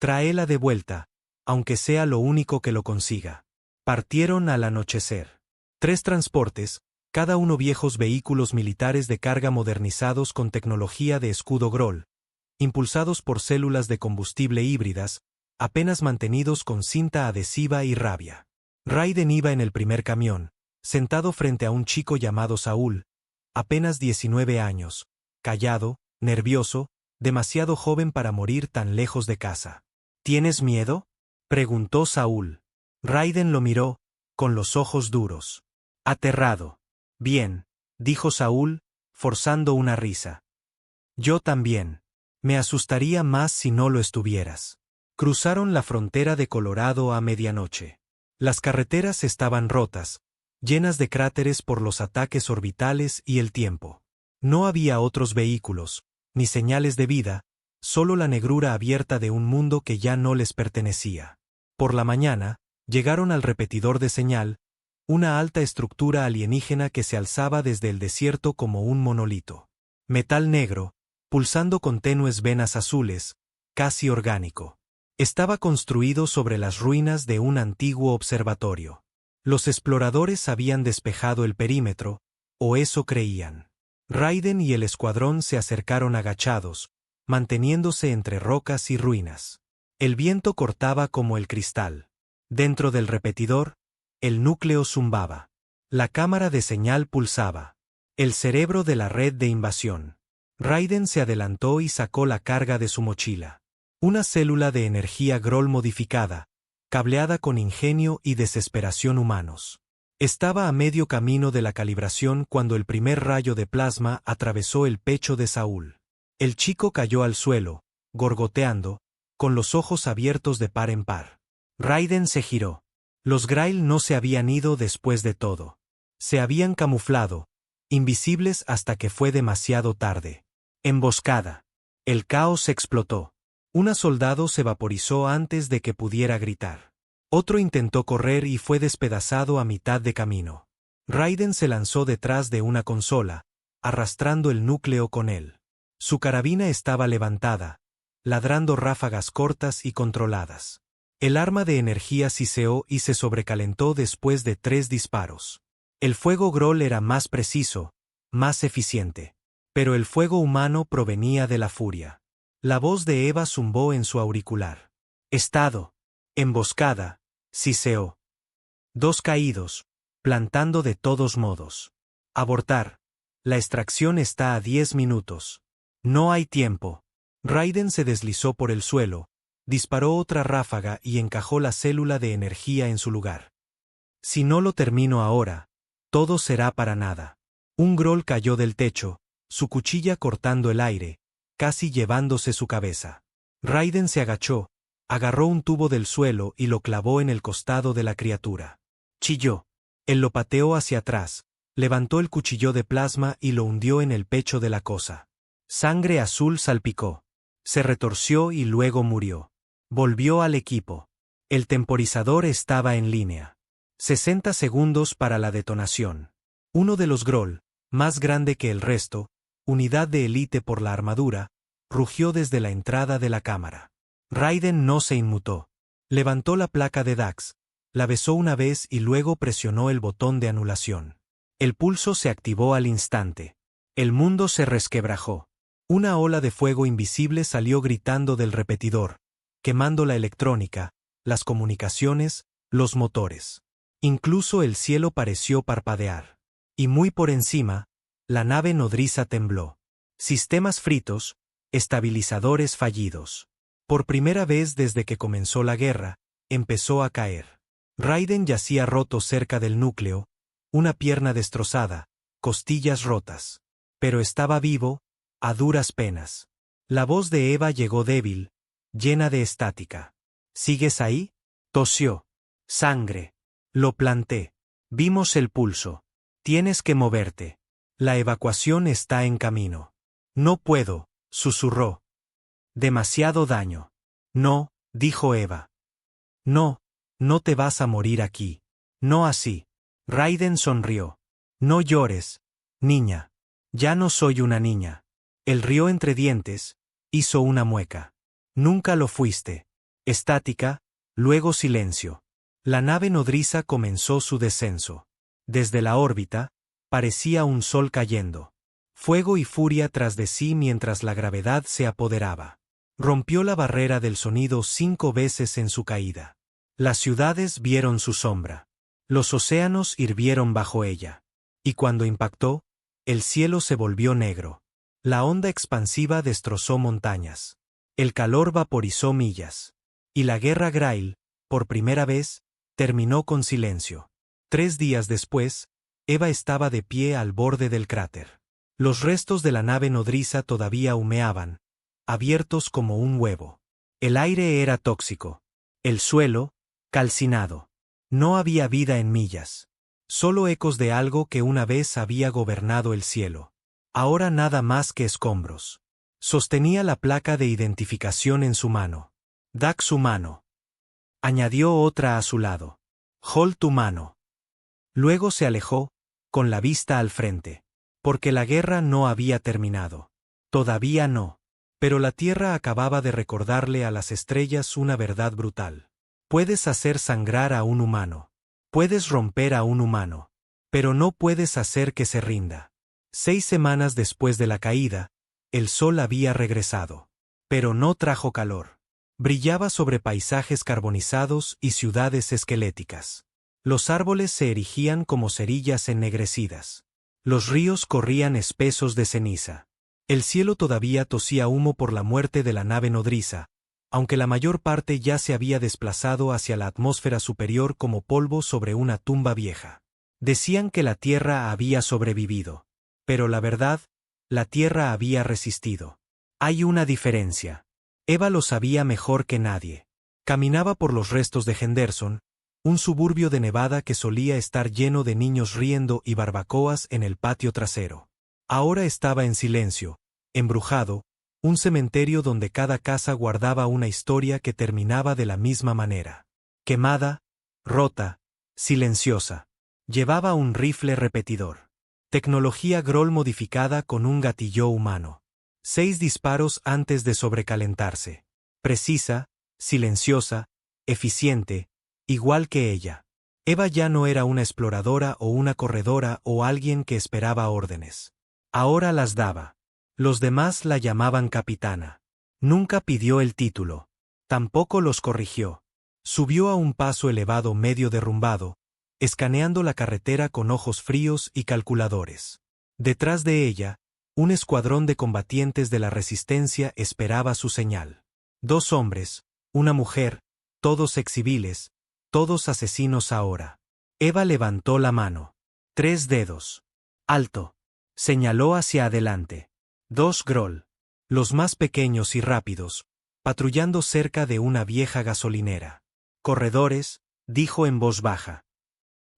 Tráela de vuelta, aunque sea lo único que lo consiga. Partieron al anochecer. 3 transportes, cada uno viejos vehículos militares de carga modernizados con tecnología de escudo Groll, impulsados por células de combustible híbridas, apenas mantenidos con cinta adhesiva y rabia. Raiden iba en el primer camión, sentado frente a un chico llamado Saúl, apenas 19 años, callado, nervioso, demasiado joven para morir tan lejos de casa. ¿Tienes miedo?, preguntó Saúl. Raiden lo miró, con los ojos duros. Aterrado. Bien, dijo Saúl, forzando una risa. Yo también. Me asustaría más si no lo estuvieras. Cruzaron la frontera de Colorado a medianoche. Las carreteras estaban rotas, llenas de cráteres por los ataques orbitales y el tiempo. No había otros vehículos, ni señales de vida, solo la negrura abierta de un mundo que ya no les pertenecía. Por la mañana, llegaron al repetidor de señal, una alta estructura alienígena que se alzaba desde el desierto como un monolito. Metal negro, pulsando con tenues venas azules, casi orgánico. Estaba construido sobre las ruinas de un antiguo observatorio. Los exploradores habían despejado el perímetro, o eso creían. Raiden y el escuadrón se acercaron agachados, manteniéndose entre rocas y ruinas. El viento cortaba como el cristal. Dentro del repetidor, el núcleo zumbaba. La cámara de señal pulsaba. El cerebro de la red de invasión. Raiden se adelantó y sacó la carga de su mochila. Una célula de energía Groll modificada, cableada con ingenio y desesperación humanos. Estaba a medio camino de la calibración cuando el primer rayo de plasma atravesó el pecho de Saúl. El chico cayó al suelo, gorgoteando, con los ojos abiertos de par en par. Raiden se giró. Los Grail no se habían ido después de todo. Se habían camuflado, invisibles hasta que fue demasiado tarde. Emboscada. El caos explotó. Un soldado se vaporizó antes de que pudiera gritar. Otro intentó correr y fue despedazado a mitad de camino. Raiden se lanzó detrás de una consola, arrastrando el núcleo con él. Su carabina estaba levantada, ladrando ráfagas cortas y controladas. El arma de energía siseó y se sobrecalentó después de 3 disparos. El fuego Groll era más preciso, más eficiente. Pero el fuego humano provenía de la furia. La voz de Eva zumbó en su auricular. Estado. Emboscada. Siseó. 2 caídos. Plantando de todos modos. Abortar. La extracción está a 10 minutos. No hay tiempo. Raiden se deslizó por el suelo, disparó otra ráfaga y encajó la célula de energía en su lugar. Si no lo termino ahora, todo será para nada. Un Groll cayó del techo, su cuchilla cortando el aire, casi llevándose su cabeza. Raiden se agachó, agarró un tubo del suelo y lo clavó en el costado de la criatura. Chilló. Él lo pateó hacia atrás, levantó el cuchillo de plasma y lo hundió en el pecho de la cosa. Sangre azul salpicó. Se retorció y luego murió. Volvió al equipo. El temporizador estaba en línea. 60 segundos para la detonación. Uno de los Groll, más grande que el resto, unidad de élite por la armadura, rugió desde la entrada de la cámara. Raiden no se inmutó. Levantó la placa de Dax, la besó una vez y luego presionó el botón de anulación. El pulso se activó al instante. El mundo se resquebrajó. Una ola de fuego invisible salió gritando del repetidor, quemando la electrónica, las comunicaciones, los motores. Incluso el cielo pareció parpadear. Y muy por encima, la nave nodriza tembló. Sistemas fritos, estabilizadores fallidos. Por primera vez desde que comenzó la guerra, empezó a caer. Raiden yacía roto cerca del núcleo, una pierna destrozada, costillas rotas. Pero estaba vivo, a duras penas. La voz de Eva llegó débil, llena de estática. ¿Sigues ahí? Tosió. Sangre. Lo planté. Vimos el pulso. Tienes que moverte. La evacuación está en camino. No puedo, susurró. Demasiado daño. No, dijo Eva. No, no te vas a morir aquí. No así. Raiden sonrió. No llores, niña. Ya no soy una niña. Él rió entre dientes, hizo una mueca. Nunca lo fuiste. Estática, luego silencio. La nave nodriza comenzó su descenso. Desde la órbita, parecía un sol cayendo. Fuego y furia tras de sí mientras la gravedad se apoderaba. Rompió la barrera del sonido 5 veces en su caída. Las ciudades vieron su sombra. Los océanos hirvieron bajo ella. Y cuando impactó, el cielo se volvió negro. La onda expansiva destrozó montañas. El calor vaporizó millas. Y la guerra Grail, por primera vez, terminó con silencio. 3 días después, Eva estaba de pie al borde del cráter. Los restos de la nave nodriza todavía humeaban, abiertos como un huevo. El aire era tóxico. El suelo, calcinado. No había vida en millas. Solo ecos de algo que una vez había gobernado el cielo. Ahora nada más que escombros. Sostenía la placa de identificación en su mano. Dax humano. Añadió otra a su lado. Holt humano. Luego se alejó, con la vista al frente. Porque la guerra no había terminado. Todavía no. Pero la Tierra acababa de recordarle a las estrellas una verdad brutal. Puedes hacer sangrar a un humano. Puedes romper a un humano. Pero no puedes hacer que se rinda. 6 semanas después de la caída, el sol había regresado. Pero no trajo calor. Brillaba sobre paisajes carbonizados y ciudades esqueléticas. Los árboles se erigían como cerillas ennegrecidas. Los ríos corrían espesos de ceniza. El cielo todavía tosía humo por la muerte de la nave nodriza, aunque la mayor parte ya se había desplazado hacia la atmósfera superior como polvo sobre una tumba vieja. Decían que la Tierra había sobrevivido. Pero la verdad, la Tierra había resistido. Hay una diferencia. Eva lo sabía mejor que nadie. Caminaba por los restos de Henderson, un suburbio de Nevada que solía estar lleno de niños riendo y barbacoas en el patio trasero. Ahora estaba en silencio, embrujado, un cementerio donde cada casa guardaba una historia que terminaba de la misma manera. Quemada, rota, silenciosa. Llevaba un rifle repetidor. Tecnología Groll modificada con un gatillo humano. 6 disparos antes de sobrecalentarse. Precisa, silenciosa, eficiente, igual que ella. Eva ya no era una exploradora o una corredora o alguien que esperaba órdenes. Ahora las daba. Los demás la llamaban capitana. Nunca pidió el título. Tampoco los corrigió. Subió a un paso elevado medio derrumbado, escaneando la carretera con ojos fríos y calculadores. Detrás de ella, un escuadrón de combatientes de la resistencia esperaba su señal. 2 hombres, una mujer, todos exciviles, todos asesinos ahora. Eva levantó la mano. 3 dedos. Alto. Señaló hacia adelante. 2 Groll. Los más pequeños y rápidos, patrullando cerca de una vieja gasolinera. Corredores, dijo en voz baja.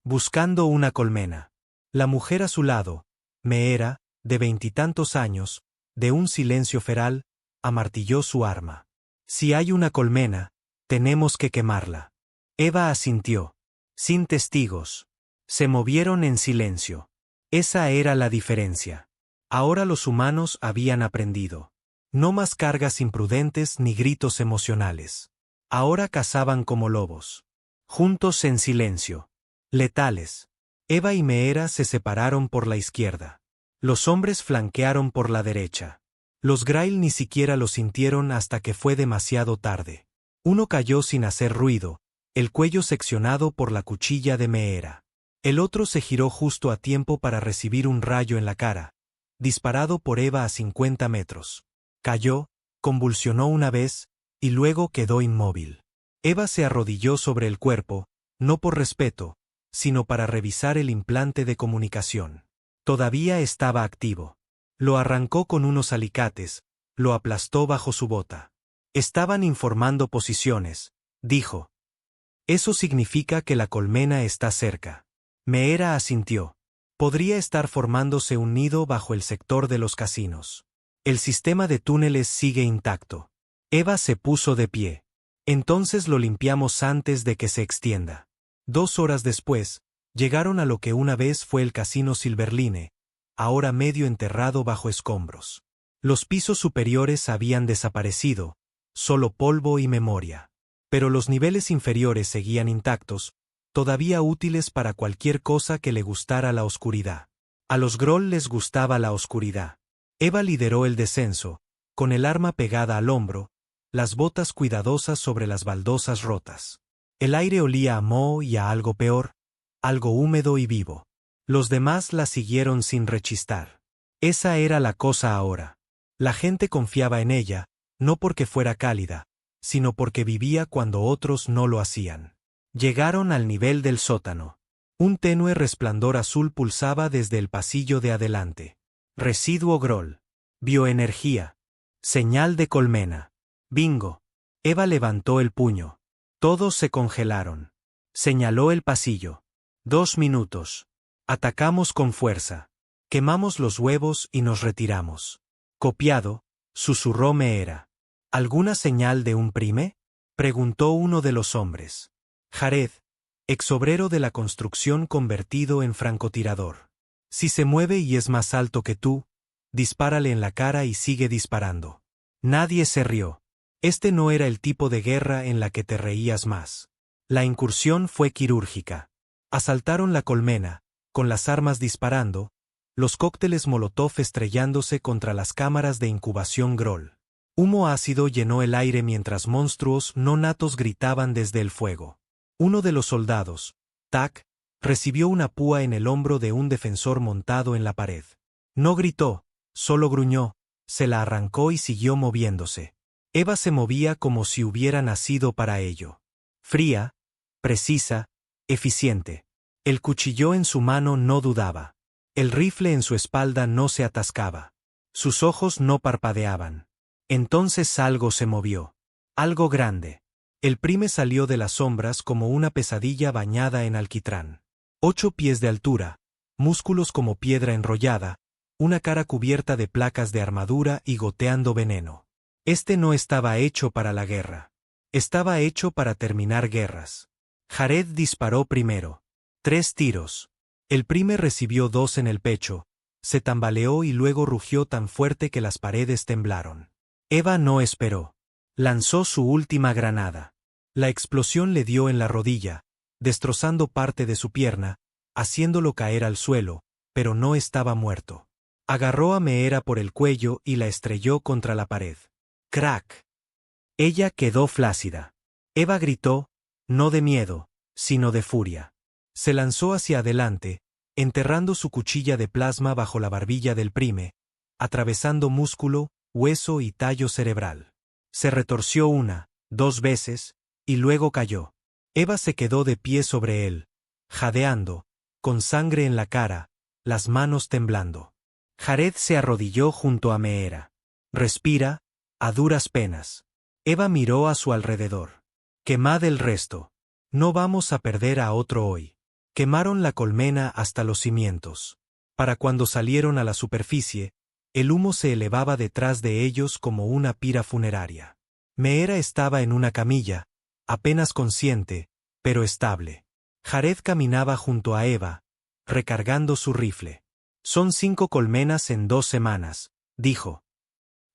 Buscando una colmena. La mujer a su lado, Meera, de 20 y tantos años, de un silencio feral, amartilló su arma. Si hay una colmena, tenemos que quemarla. Eva asintió. Sin testigos. Se movieron en silencio. Esa era la diferencia. Ahora los humanos habían aprendido. No más cargas imprudentes ni gritos emocionales. Ahora cazaban como lobos. Juntos en silencio. Letales. Eva y Meera se separaron por la izquierda. Los hombres flanquearon por la derecha. Los Grail ni siquiera lo sintieron hasta que fue demasiado tarde. Uno cayó sin hacer ruido, el cuello seccionado por la cuchilla de Meera. El otro se giró justo a tiempo para recibir un rayo en la cara, disparado por Eva a 50 metros. Cayó, convulsionó una vez, y luego quedó inmóvil. Eva se arrodilló sobre el cuerpo, no por respeto, sino para revisar el implante de comunicación. Todavía estaba activo. Lo arrancó con unos alicates, lo aplastó bajo su bota. Estaban informando posiciones, dijo. Eso significa que la colmena está cerca. Meera asintió. Podría estar formándose un nido bajo el sector de los casinos. El sistema de túneles sigue intacto. Eva se puso de pie. Entonces lo limpiamos antes de que se extienda. 2 horas después, llegaron a lo que una vez fue el casino Silverline, ahora medio enterrado bajo escombros. Los pisos superiores habían desaparecido, solo polvo y memoria. Pero los niveles inferiores seguían intactos, todavía útiles para cualquier cosa que le gustara la oscuridad. A los Groll les gustaba la oscuridad. Eva lideró el descenso, con el arma pegada al hombro, las botas cuidadosas sobre las baldosas rotas. El aire olía a moho y a algo peor, algo húmedo y vivo. Los demás la siguieron sin rechistar. Esa era la cosa ahora. La gente confiaba en ella, no porque fuera cálida, sino porque vivía cuando otros no lo hacían. Llegaron al nivel del sótano. Un tenue resplandor azul pulsaba desde el pasillo de adelante. Residuo Groll. Bioenergía. Señal de colmena. Bingo. Eva levantó el puño. Todos se congelaron. Señaló el pasillo. 2 minutos. Atacamos con fuerza. Quemamos los huevos y nos retiramos. Copiado, susurró Meera. ¿Alguna señal de un prime? Preguntó uno de los hombres. Jared, exobrero de la construcción convertido en francotirador. Si se mueve y es más alto que tú, dispárale en la cara y sigue disparando. Nadie se rió. Este no era el tipo de guerra en la que te reías más. La incursión fue quirúrgica. Asaltaron la colmena, con las armas disparando, los cócteles Molotov estrellándose contra las cámaras de incubación Groll. Humo ácido llenó el aire mientras monstruos no natos gritaban desde el fuego. Uno de los soldados, Tac, recibió una púa en el hombro de un defensor montado en la pared. No gritó, solo gruñó, se la arrancó y siguió moviéndose. Eva se movía como si hubiera nacido para ello. Fría, precisa, eficiente. El cuchillo en su mano no dudaba. El rifle en su espalda no se atascaba. Sus ojos no parpadeaban. Entonces algo se movió. Algo grande. El prime salió de las sombras como una pesadilla bañada en alquitrán. 8 pies de altura, músculos como piedra enrollada, una cara cubierta de placas de armadura y goteando veneno. Este no estaba hecho para la guerra. Estaba hecho para terminar guerras. Jared disparó primero. 3 tiros. El prime recibió 2 en el pecho, se tambaleó y luego rugió tan fuerte que las paredes temblaron. Eva no esperó. Lanzó su última granada. La explosión le dio en la rodilla, destrozando parte de su pierna, haciéndolo caer al suelo, pero no estaba muerto. Agarró a Meera por el cuello y la estrelló contra la pared. ¡Crack! Ella quedó flácida. Eva gritó, no de miedo, sino de furia. Se lanzó hacia adelante, enterrando su cuchilla de plasma bajo la barbilla del prime, atravesando músculo, hueso y tallo cerebral. Se retorció 1, 2 veces, y luego cayó. Eva se quedó de pie sobre él, jadeando, con sangre en la cara, las manos temblando. Jared se arrodilló junto a Meera. Respira, a duras penas. Eva miró a su alrededor. Quemad el resto. No vamos a perder a otro hoy. Quemaron la colmena hasta los cimientos. Para cuando salieron a la superficie, el humo se elevaba detrás de ellos como una pira funeraria. Meera estaba en una camilla, apenas consciente, pero estable. Jared caminaba junto a Eva, recargando su rifle. Son 5 colmenas en 2 semanas, dijo.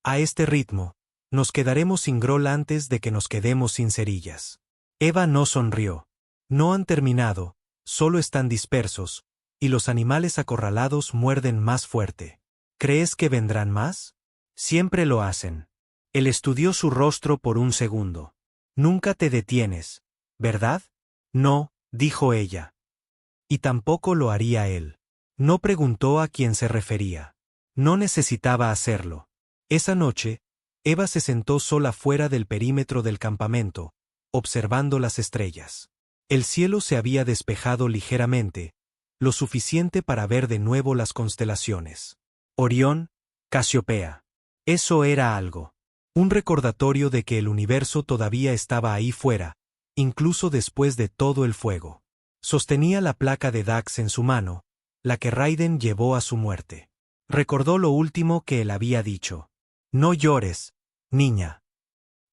A este ritmo, nos quedaremos sin Groll antes de que nos quedemos sin cerillas. Eva no sonrió. No han terminado, solo están dispersos, y los animales acorralados muerden más fuerte. ¿Crees que vendrán más? Siempre lo hacen. Él estudió su rostro por un segundo. Nunca te detienes, ¿verdad? No, dijo ella. Y tampoco lo haría él. No preguntó a quién se refería. No necesitaba hacerlo. Esa noche, Eva se sentó sola fuera del perímetro del campamento, observando las estrellas. El cielo se había despejado ligeramente, lo suficiente para ver de nuevo las constelaciones. Orión, Casiopea. Eso era algo. Un recordatorio de que el universo todavía estaba ahí fuera, incluso después de todo el fuego. Sostenía la placa de Dax en su mano, la que Raiden llevó a su muerte. Recordó lo último que él había dicho. No llores, niña.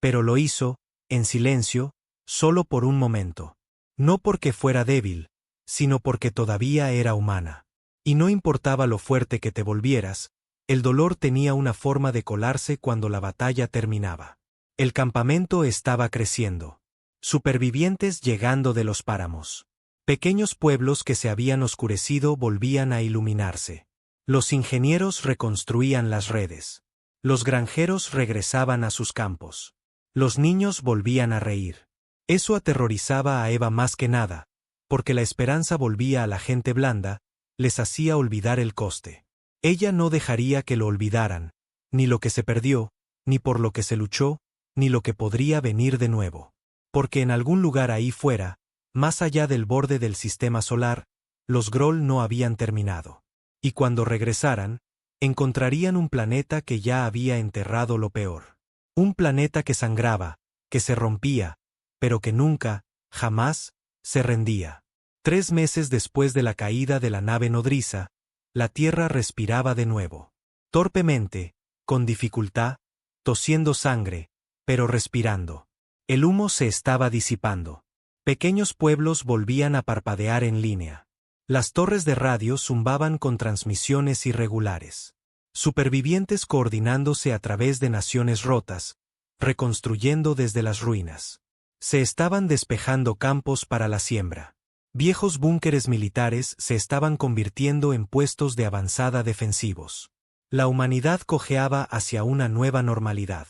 Pero lo hizo, en silencio, solo por un momento. No porque fuera débil, sino porque todavía era humana. Y no importaba lo fuerte que te volvieras, el dolor tenía una forma de colarse cuando la batalla terminaba. El campamento estaba creciendo. Supervivientes llegando de los páramos. Pequeños pueblos que se habían oscurecido volvían a iluminarse. Los ingenieros reconstruían las redes. Los granjeros regresaban a sus campos. Los niños volvían a reír. Eso aterrorizaba a Eva más que nada, porque la esperanza volvía a la gente blanda, les hacía olvidar el coste. Ella no dejaría que lo olvidaran, ni lo que se perdió, ni por lo que se luchó, ni lo que podría venir de nuevo. Porque en algún lugar ahí fuera, más allá del borde del sistema solar, los Groll no habían terminado. Y cuando regresaran, encontrarían un planeta que ya había enterrado lo peor. Un planeta que sangraba, que se rompía, pero que nunca, jamás, se rendía. 3 meses después de la caída de la nave nodriza, la Tierra respiraba de nuevo. Torpemente, con dificultad, tosiendo sangre, pero respirando. El humo se estaba disipando. Pequeños pueblos volvían a parpadear en línea. Las torres de radio zumbaban con transmisiones irregulares. Supervivientes coordinándose a través de naciones rotas, reconstruyendo desde las ruinas. Se estaban despejando campos para la siembra. Viejos búnkeres militares se estaban convirtiendo en puestos de avanzada defensivos. La humanidad cojeaba hacia una nueva normalidad.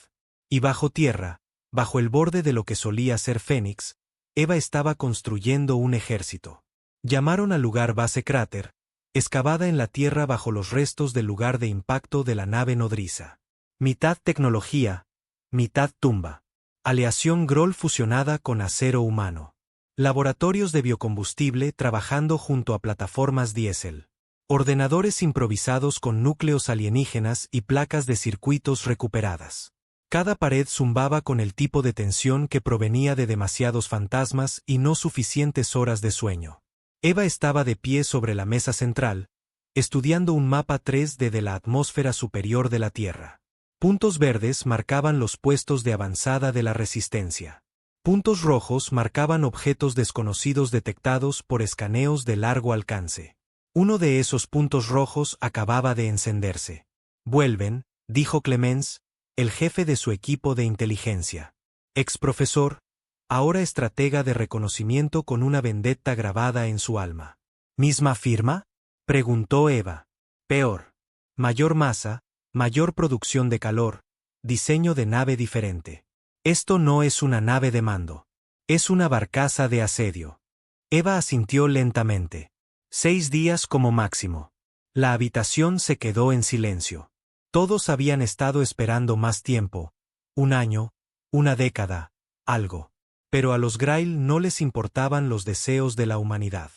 Y bajo tierra, bajo el borde de lo que solía ser Fénix, Eva estaba construyendo un ejército. Llamaron al lugar base cráter, excavada en la tierra bajo los restos del lugar de impacto de la nave nodriza. Mitad tecnología, mitad tumba. Aleación Groll fusionada con acero humano. Laboratorios de biocombustible trabajando junto a plataformas diésel. Ordenadores improvisados con núcleos alienígenas y placas de circuitos recuperadas. Cada pared zumbaba con el tipo de tensión que provenía de demasiados fantasmas y no suficientes horas de sueño. Eva estaba de pie sobre la mesa central, estudiando un mapa 3D de la atmósfera superior de la Tierra. Puntos verdes marcaban los puestos de avanzada de la resistencia. Puntos rojos marcaban objetos desconocidos detectados por escaneos de largo alcance. Uno de esos puntos rojos acababa de encenderse. Vuelven, dijo Clemens, el jefe de su equipo de inteligencia. Ex profesor, ahora estratega de reconocimiento con una vendetta grabada en su alma. ¿Misma firma? Preguntó Eva. Peor. Mayor masa, mayor producción de calor, diseño de nave diferente. Esto no es una nave de mando. Es una barcaza de asedio. Eva asintió lentamente. 6 días como máximo. La habitación se quedó en silencio. Todos habían estado esperando más tiempo. Un año, una década, algo. Pero a los Grail no les importaban los deseos de la humanidad.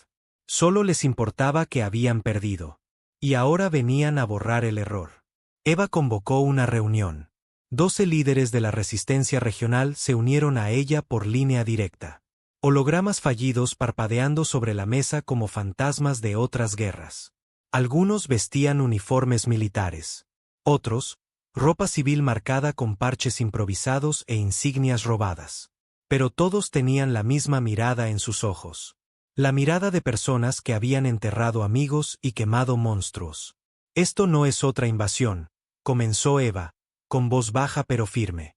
Solo les importaba que habían perdido. Y ahora venían a borrar el error. Eva convocó una reunión. 12 líderes de la resistencia regional se unieron a ella por línea directa. Hologramas fallidos parpadeando sobre la mesa como fantasmas de otras guerras. Algunos vestían uniformes militares. Otros, ropa civil marcada con parches improvisados e insignias robadas. Pero todos tenían la misma mirada en sus ojos. La mirada de personas que habían enterrado amigos y quemado monstruos. Esto no es otra invasión, comenzó Eva, con voz baja pero firme.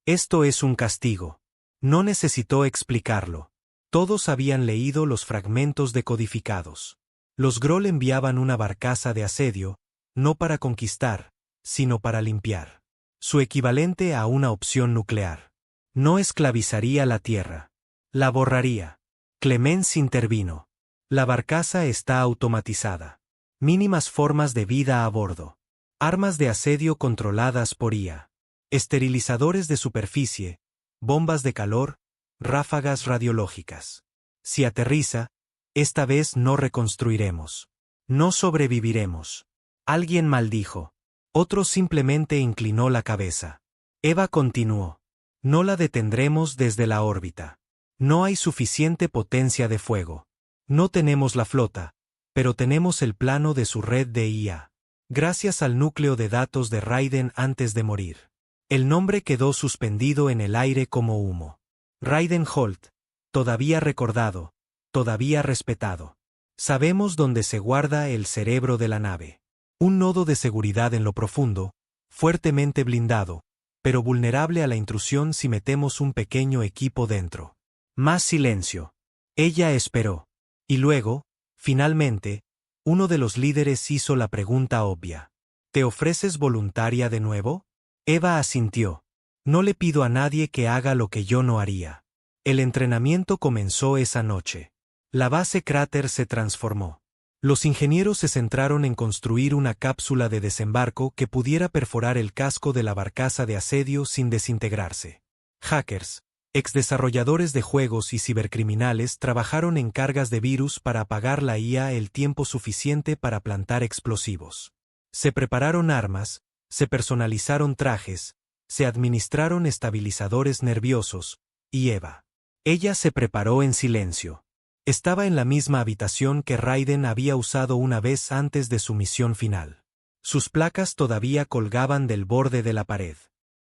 Esto es un castigo. No necesitó explicarlo. Todos habían leído los fragmentos decodificados. Los Groll enviaban una barcaza de asedio, no para conquistar, sino para limpiar. Su equivalente a una opción nuclear. No esclavizaría la tierra. La borraría. Clemens intervino. La barcaza está automatizada. Mínimas formas de vida a bordo. Armas de asedio controladas por IA. Esterilizadores de superficie, bombas de calor, ráfagas radiológicas. Si aterriza, esta vez no reconstruiremos. No sobreviviremos. Alguien maldijo. Otro simplemente inclinó la cabeza. Eva continuó. No la detendremos desde la órbita. No hay suficiente potencia de fuego. No tenemos la flota, pero tenemos el plano de su red de IA. Gracias al núcleo de datos de Raiden antes de morir. El nombre quedó suspendido en el aire como humo. Raiden Holt, todavía recordado, todavía respetado. Sabemos dónde se guarda el cerebro de la nave. Un nodo de seguridad en lo profundo, fuertemente blindado, pero vulnerable a la intrusión si metemos un pequeño equipo dentro. Más silencio. Ella esperó. Y luego, finalmente, uno de los líderes hizo la pregunta obvia. ¿Te ofreces voluntaria de nuevo? Eva asintió. No le pido a nadie que haga lo que yo no haría. El entrenamiento comenzó esa noche. La base cráter se transformó. Los ingenieros se centraron en construir una cápsula de desembarco que pudiera perforar el casco de la barcaza de asedio sin desintegrarse. Hackers, exdesarrolladores de juegos y cibercriminales trabajaron en cargas de virus para apagar la IA el tiempo suficiente para plantar explosivos. Se prepararon armas, se personalizaron trajes, se administraron estabilizadores nerviosos, y Eva. Ella se preparó en silencio. Estaba en la misma habitación que Raiden había usado una vez antes de su misión final. Sus placas todavía colgaban del borde de la pared.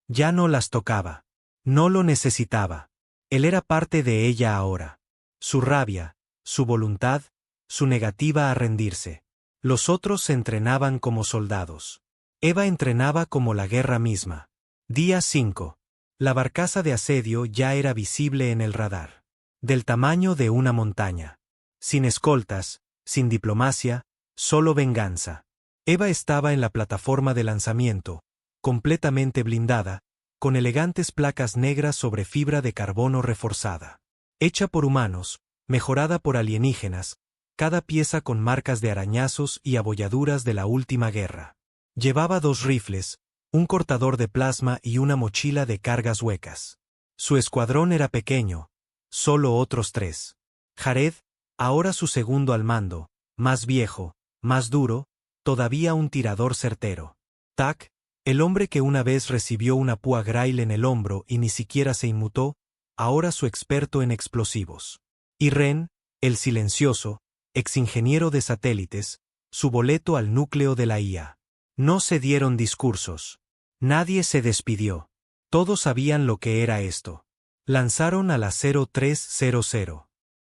Ya no las tocaba. No lo necesitaba. Él era parte de ella ahora. Su rabia, su voluntad, su negativa a rendirse. Los otros se entrenaban como soldados. Eva entrenaba como la guerra misma. Día 5. La barcaza de asedio ya era visible en el radar. Del tamaño de una montaña. Sin escoltas, sin diplomacia, solo venganza. Eva estaba en la plataforma de lanzamiento, completamente blindada, con elegantes placas negras sobre fibra de carbono reforzada. Hecha por humanos, mejorada por alienígenas, cada pieza con marcas de arañazos y abolladuras de la última guerra. Llevaba 2 rifles, un cortador de plasma y una mochila de cargas huecas. Su escuadrón era pequeño, solo otros 3. Jared, ahora su segundo al mando, más viejo, más duro, todavía un tirador certero. Tak, el hombre que una vez recibió una púa Grail en el hombro y ni siquiera se inmutó, ahora su experto en explosivos. Y Ren, el silencioso, exingeniero de satélites, su boleto al núcleo de la IA. No se dieron discursos. Nadie se despidió. Todos sabían lo que era esto. Lanzaron a la 0300.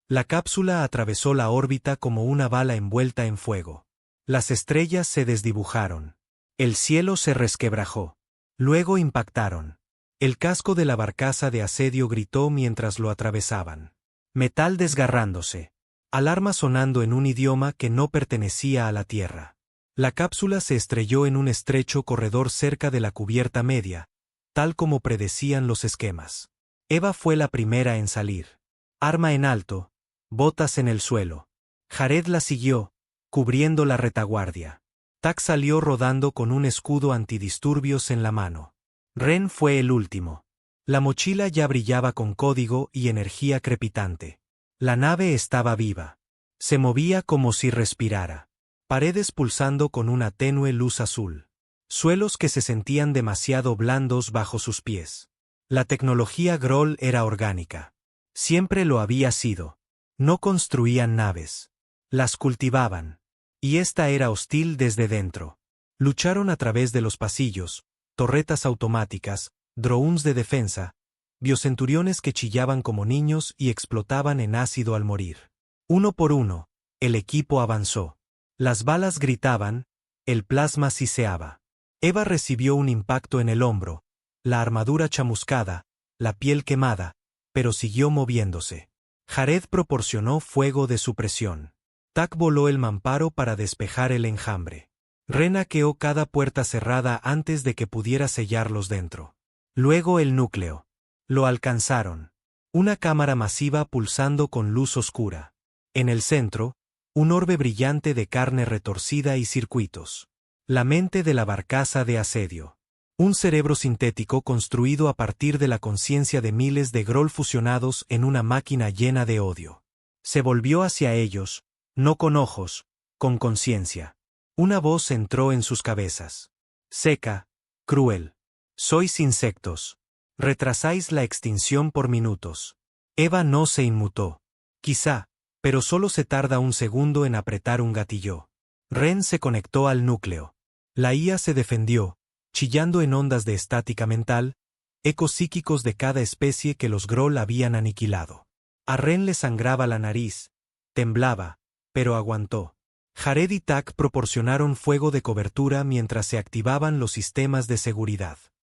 La cápsula atravesó la órbita como una bala envuelta en fuego. Las estrellas se desdibujaron. El cielo se resquebrajó. Luego impactaron. El casco de la barcaza de asedio gritó mientras lo atravesaban. Metal desgarrándose. Alarma sonando en un idioma que no pertenecía a la Tierra. La cápsula se estrelló en un estrecho corredor cerca de la cubierta media, tal como predecían los esquemas. Eva fue la primera en salir. Arma en alto, botas en el suelo. Jared la siguió, cubriendo la retaguardia. Tak salió rodando con un escudo antidisturbios en la mano. Ren fue el último. La mochila ya brillaba con código y energía crepitante. La nave estaba viva. Se movía como si respirara. Paredes pulsando con una tenue luz azul. Suelos que se sentían demasiado blandos bajo sus pies. La tecnología Groll era orgánica. Siempre lo había sido. No construían naves. Las cultivaban. Y esta era hostil desde dentro. Lucharon a través de los pasillos, torretas automáticas, drones de defensa, biocenturiones que chillaban como niños y explotaban en ácido al morir. Uno por uno, el equipo avanzó. Las balas gritaban, el plasma siseaba. Eva recibió un impacto en el hombro, la armadura chamuscada, la piel quemada, pero siguió moviéndose. Jared proporcionó fuego de supresión. Tak voló el mamparo para despejar el enjambre. Ren hackeó cada puerta cerrada antes de que pudiera sellarlos dentro. Luego el núcleo. Lo alcanzaron. Una cámara masiva pulsando con luz oscura. En el centro, un orbe brillante de carne retorcida y circuitos. La mente de la barcaza de asedio. Un cerebro sintético construido a partir de la conciencia de miles de Groll fusionados en una máquina llena de odio. Se volvió hacia ellos, no con ojos, con conciencia. Una voz entró en sus cabezas. Seca, cruel. Sois insectos. Retrasáis la extinción por minutos. Eva no se inmutó. Quizá, pero solo se tarda un segundo en apretar un gatillo. Ren se conectó al núcleo. La IA se defendió, chillando en ondas de estática mental, ecos psíquicos de cada especie que los Groll habían aniquilado. A Ren le sangraba la nariz, temblaba, pero aguantó. Jared y Tak proporcionaron fuego de cobertura mientras se activaban los sistemas de seguridad.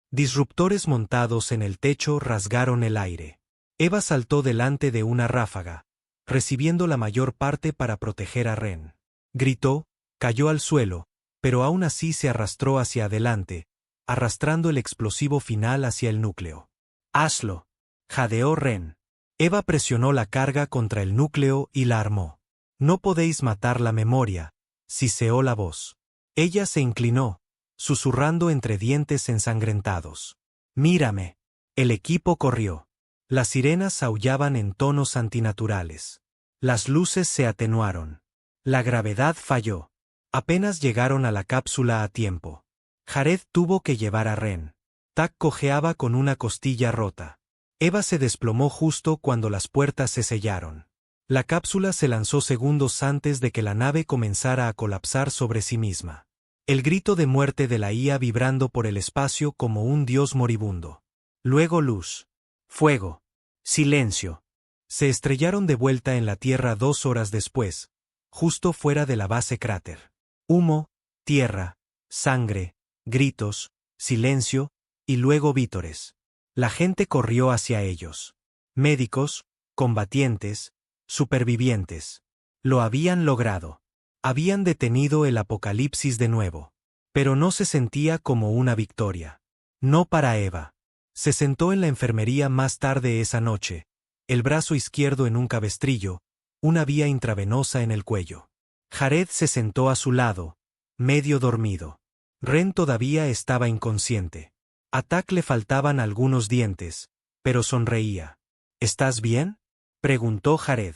Disruptores montados en el techo rasgaron el aire. Eva saltó delante de una ráfaga, recibiendo la mayor parte para proteger a Ren. Gritó, cayó al suelo, pero aún así se arrastró hacia adelante, arrastrando el explosivo final hacia el núcleo. «Hazlo», jadeó Ren. Eva presionó la carga contra el núcleo y la armó. «No podéis matar la memoria», siseó la voz. Ella se inclinó, susurrando entre dientes ensangrentados. «Mírame». El equipo corrió. Las sirenas aullaban en tonos antinaturales. Las luces se atenuaron. La gravedad falló. Apenas llegaron a la cápsula a tiempo. Jared tuvo que llevar a Ren. Tak cojeaba con una costilla rota. Eva se desplomó justo cuando las puertas se sellaron. La cápsula se lanzó segundos antes de que la nave comenzara a colapsar sobre sí misma. El grito de muerte de la IA vibrando por el espacio como un dios moribundo. Luego luz. Fuego. Silencio. Se estrellaron de vuelta en la Tierra 2 horas después, justo fuera de la base cráter. Humo, tierra, sangre, gritos, silencio, y luego vítores. La gente corrió hacia ellos. Médicos, combatientes, supervivientes. Lo habían logrado. Habían detenido el apocalipsis de nuevo. Pero no se sentía como una victoria. No para Eva. Se sentó en la enfermería más tarde esa noche, el brazo izquierdo en un cabestrillo, una vía intravenosa en el cuello. Jared se sentó a su lado, medio dormido. Ren todavía estaba inconsciente. A Tak le faltaban algunos dientes, pero sonreía. ¿Estás bien?, preguntó Jared.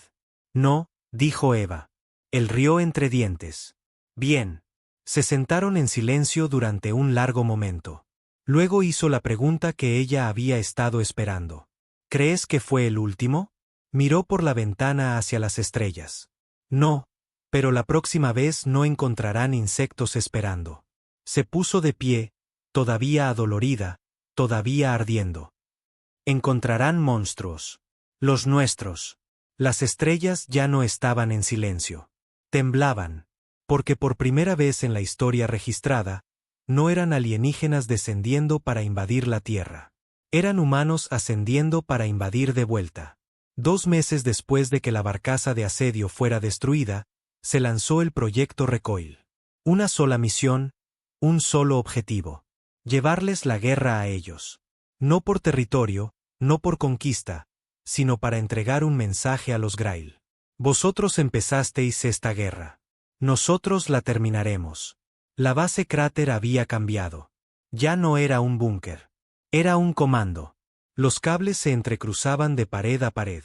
No, dijo Eva. Él rió entre dientes. Bien. Se sentaron en silencio durante un largo momento. Luego hizo la pregunta que ella había estado esperando. ¿Crees que fue el último? Miró por la ventana hacia las estrellas. No, pero la próxima vez no encontrarán insectos esperando. Se puso de pie, todavía adolorida, todavía ardiendo. Encontrarán monstruos. Los nuestros. Las estrellas ya no estaban en silencio. Temblaban, porque por primera vez en la historia registrada, no eran alienígenas descendiendo para invadir la Tierra. Eran humanos ascendiendo para invadir de vuelta. 2 meses después de que la barcaza de asedio fuera destruida, se lanzó el proyecto Recoil. Una sola misión, un solo objetivo. Llevarles la guerra a ellos. No por territorio, no por conquista, sino para entregar un mensaje a los Grail. Vosotros empezasteis esta guerra. Nosotros la terminaremos. La base cráter había cambiado. Ya no era un búnker. Era un comando. Los cables se entrecruzaban de pared a pared.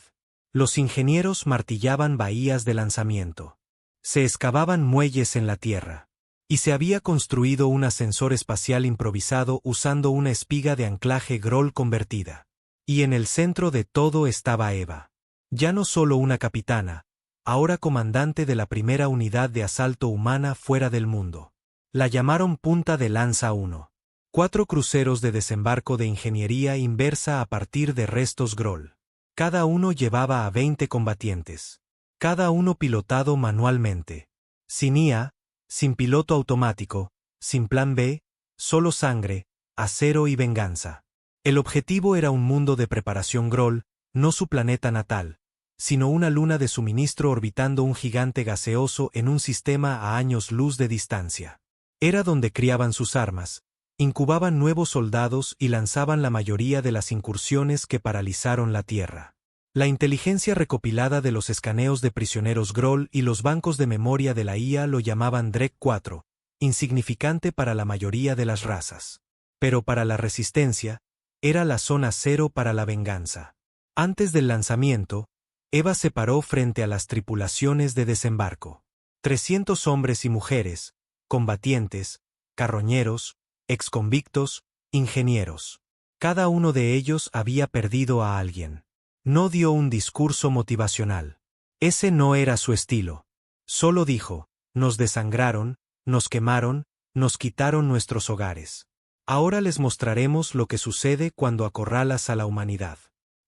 Los ingenieros martillaban bahías de lanzamiento. Se excavaban muelles en la tierra. Y se había construido un ascensor espacial improvisado usando una espiga de anclaje Groll convertida. Y en el centro de todo estaba Eva. Ya no solo una capitana, ahora comandante de la primera unidad de asalto humana fuera del mundo. La llamaron Punta de Lanza 1. 4 cruceros de desembarco de ingeniería inversa a partir de restos Groll. Cada uno llevaba a 20 combatientes. Cada uno pilotado manualmente. Sin IA, sin piloto automático, sin plan B, solo sangre, acero y venganza. El objetivo era un mundo de preparación Groll, no su planeta natal, sino una luna de suministro orbitando un gigante gaseoso en un sistema a años luz de distancia. Era donde criaban sus armas, incubaban nuevos soldados y lanzaban la mayoría de las incursiones que paralizaron la Tierra. La inteligencia recopilada de los escaneos de prisioneros Groll y los bancos de memoria de la IA lo llamaban Drek 4, insignificante para la mayoría de las razas. Pero para la resistencia, era la zona cero para la venganza. Antes del lanzamiento, Eva se paró frente a las tripulaciones de desembarco. 300 hombres y mujeres, combatientes, carroñeros, exconvictos, ingenieros. Cada uno de ellos había perdido a alguien. No dio un discurso motivacional. Ese no era su estilo. Solo dijo, nos desangraron, nos quemaron, nos quitaron nuestros hogares. Ahora les mostraremos lo que sucede cuando acorralas a la humanidad.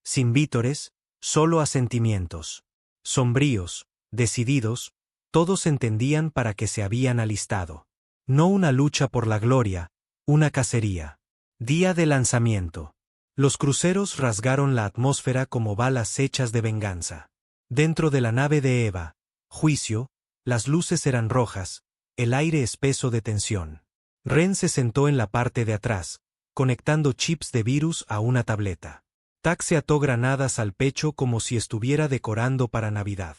Sin vítores, solo asentimientos. Sombríos, decididos, todos entendían para qué se habían alistado. No una lucha por la gloria, una cacería. Día de lanzamiento. Los cruceros rasgaron la atmósfera como balas hechas de venganza. Dentro de la nave de Eva, juicio, las luces eran rojas, el aire espeso de tensión. Ren se sentó en la parte de atrás, conectando chips de virus a una tableta. Tak se ató granadas al pecho como si estuviera decorando para Navidad.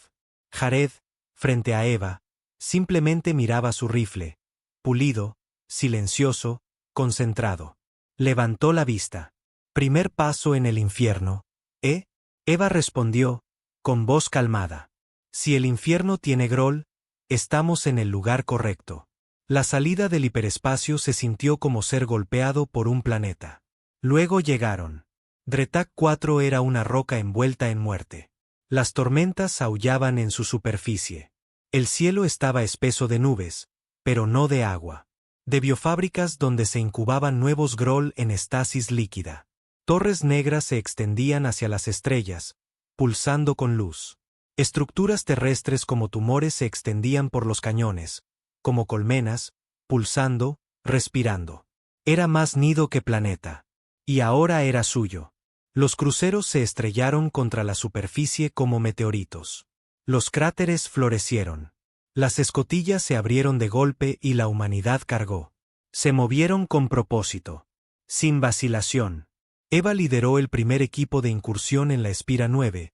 Jared, frente a Eva, simplemente miraba su rifle, pulido, silencioso, concentrado. Levantó la vista. Primer paso en el infierno, ¿eh? Eva respondió, con voz calmada. Si el infierno tiene Groll, estamos en el lugar correcto. La salida del hiperespacio se sintió como ser golpeado por un planeta. Luego llegaron. Dretak 4 era una roca envuelta en muerte. Las tormentas aullaban en su superficie. El cielo estaba espeso de nubes, pero no de agua. De biofábricas donde se incubaban nuevos Groll en estasis líquida. Torres negras se extendían hacia las estrellas, pulsando con luz. Estructuras terrestres como tumores se extendían por los cañones, como colmenas, pulsando, respirando. Era más nido que planeta. Y ahora era suyo. Los cruceros se estrellaron contra la superficie como meteoritos. Los cráteres florecieron. Las escotillas se abrieron de golpe y la humanidad cargó. Se movieron con propósito. Sin vacilación. Eva lideró el primer equipo de incursión en la Espira 9,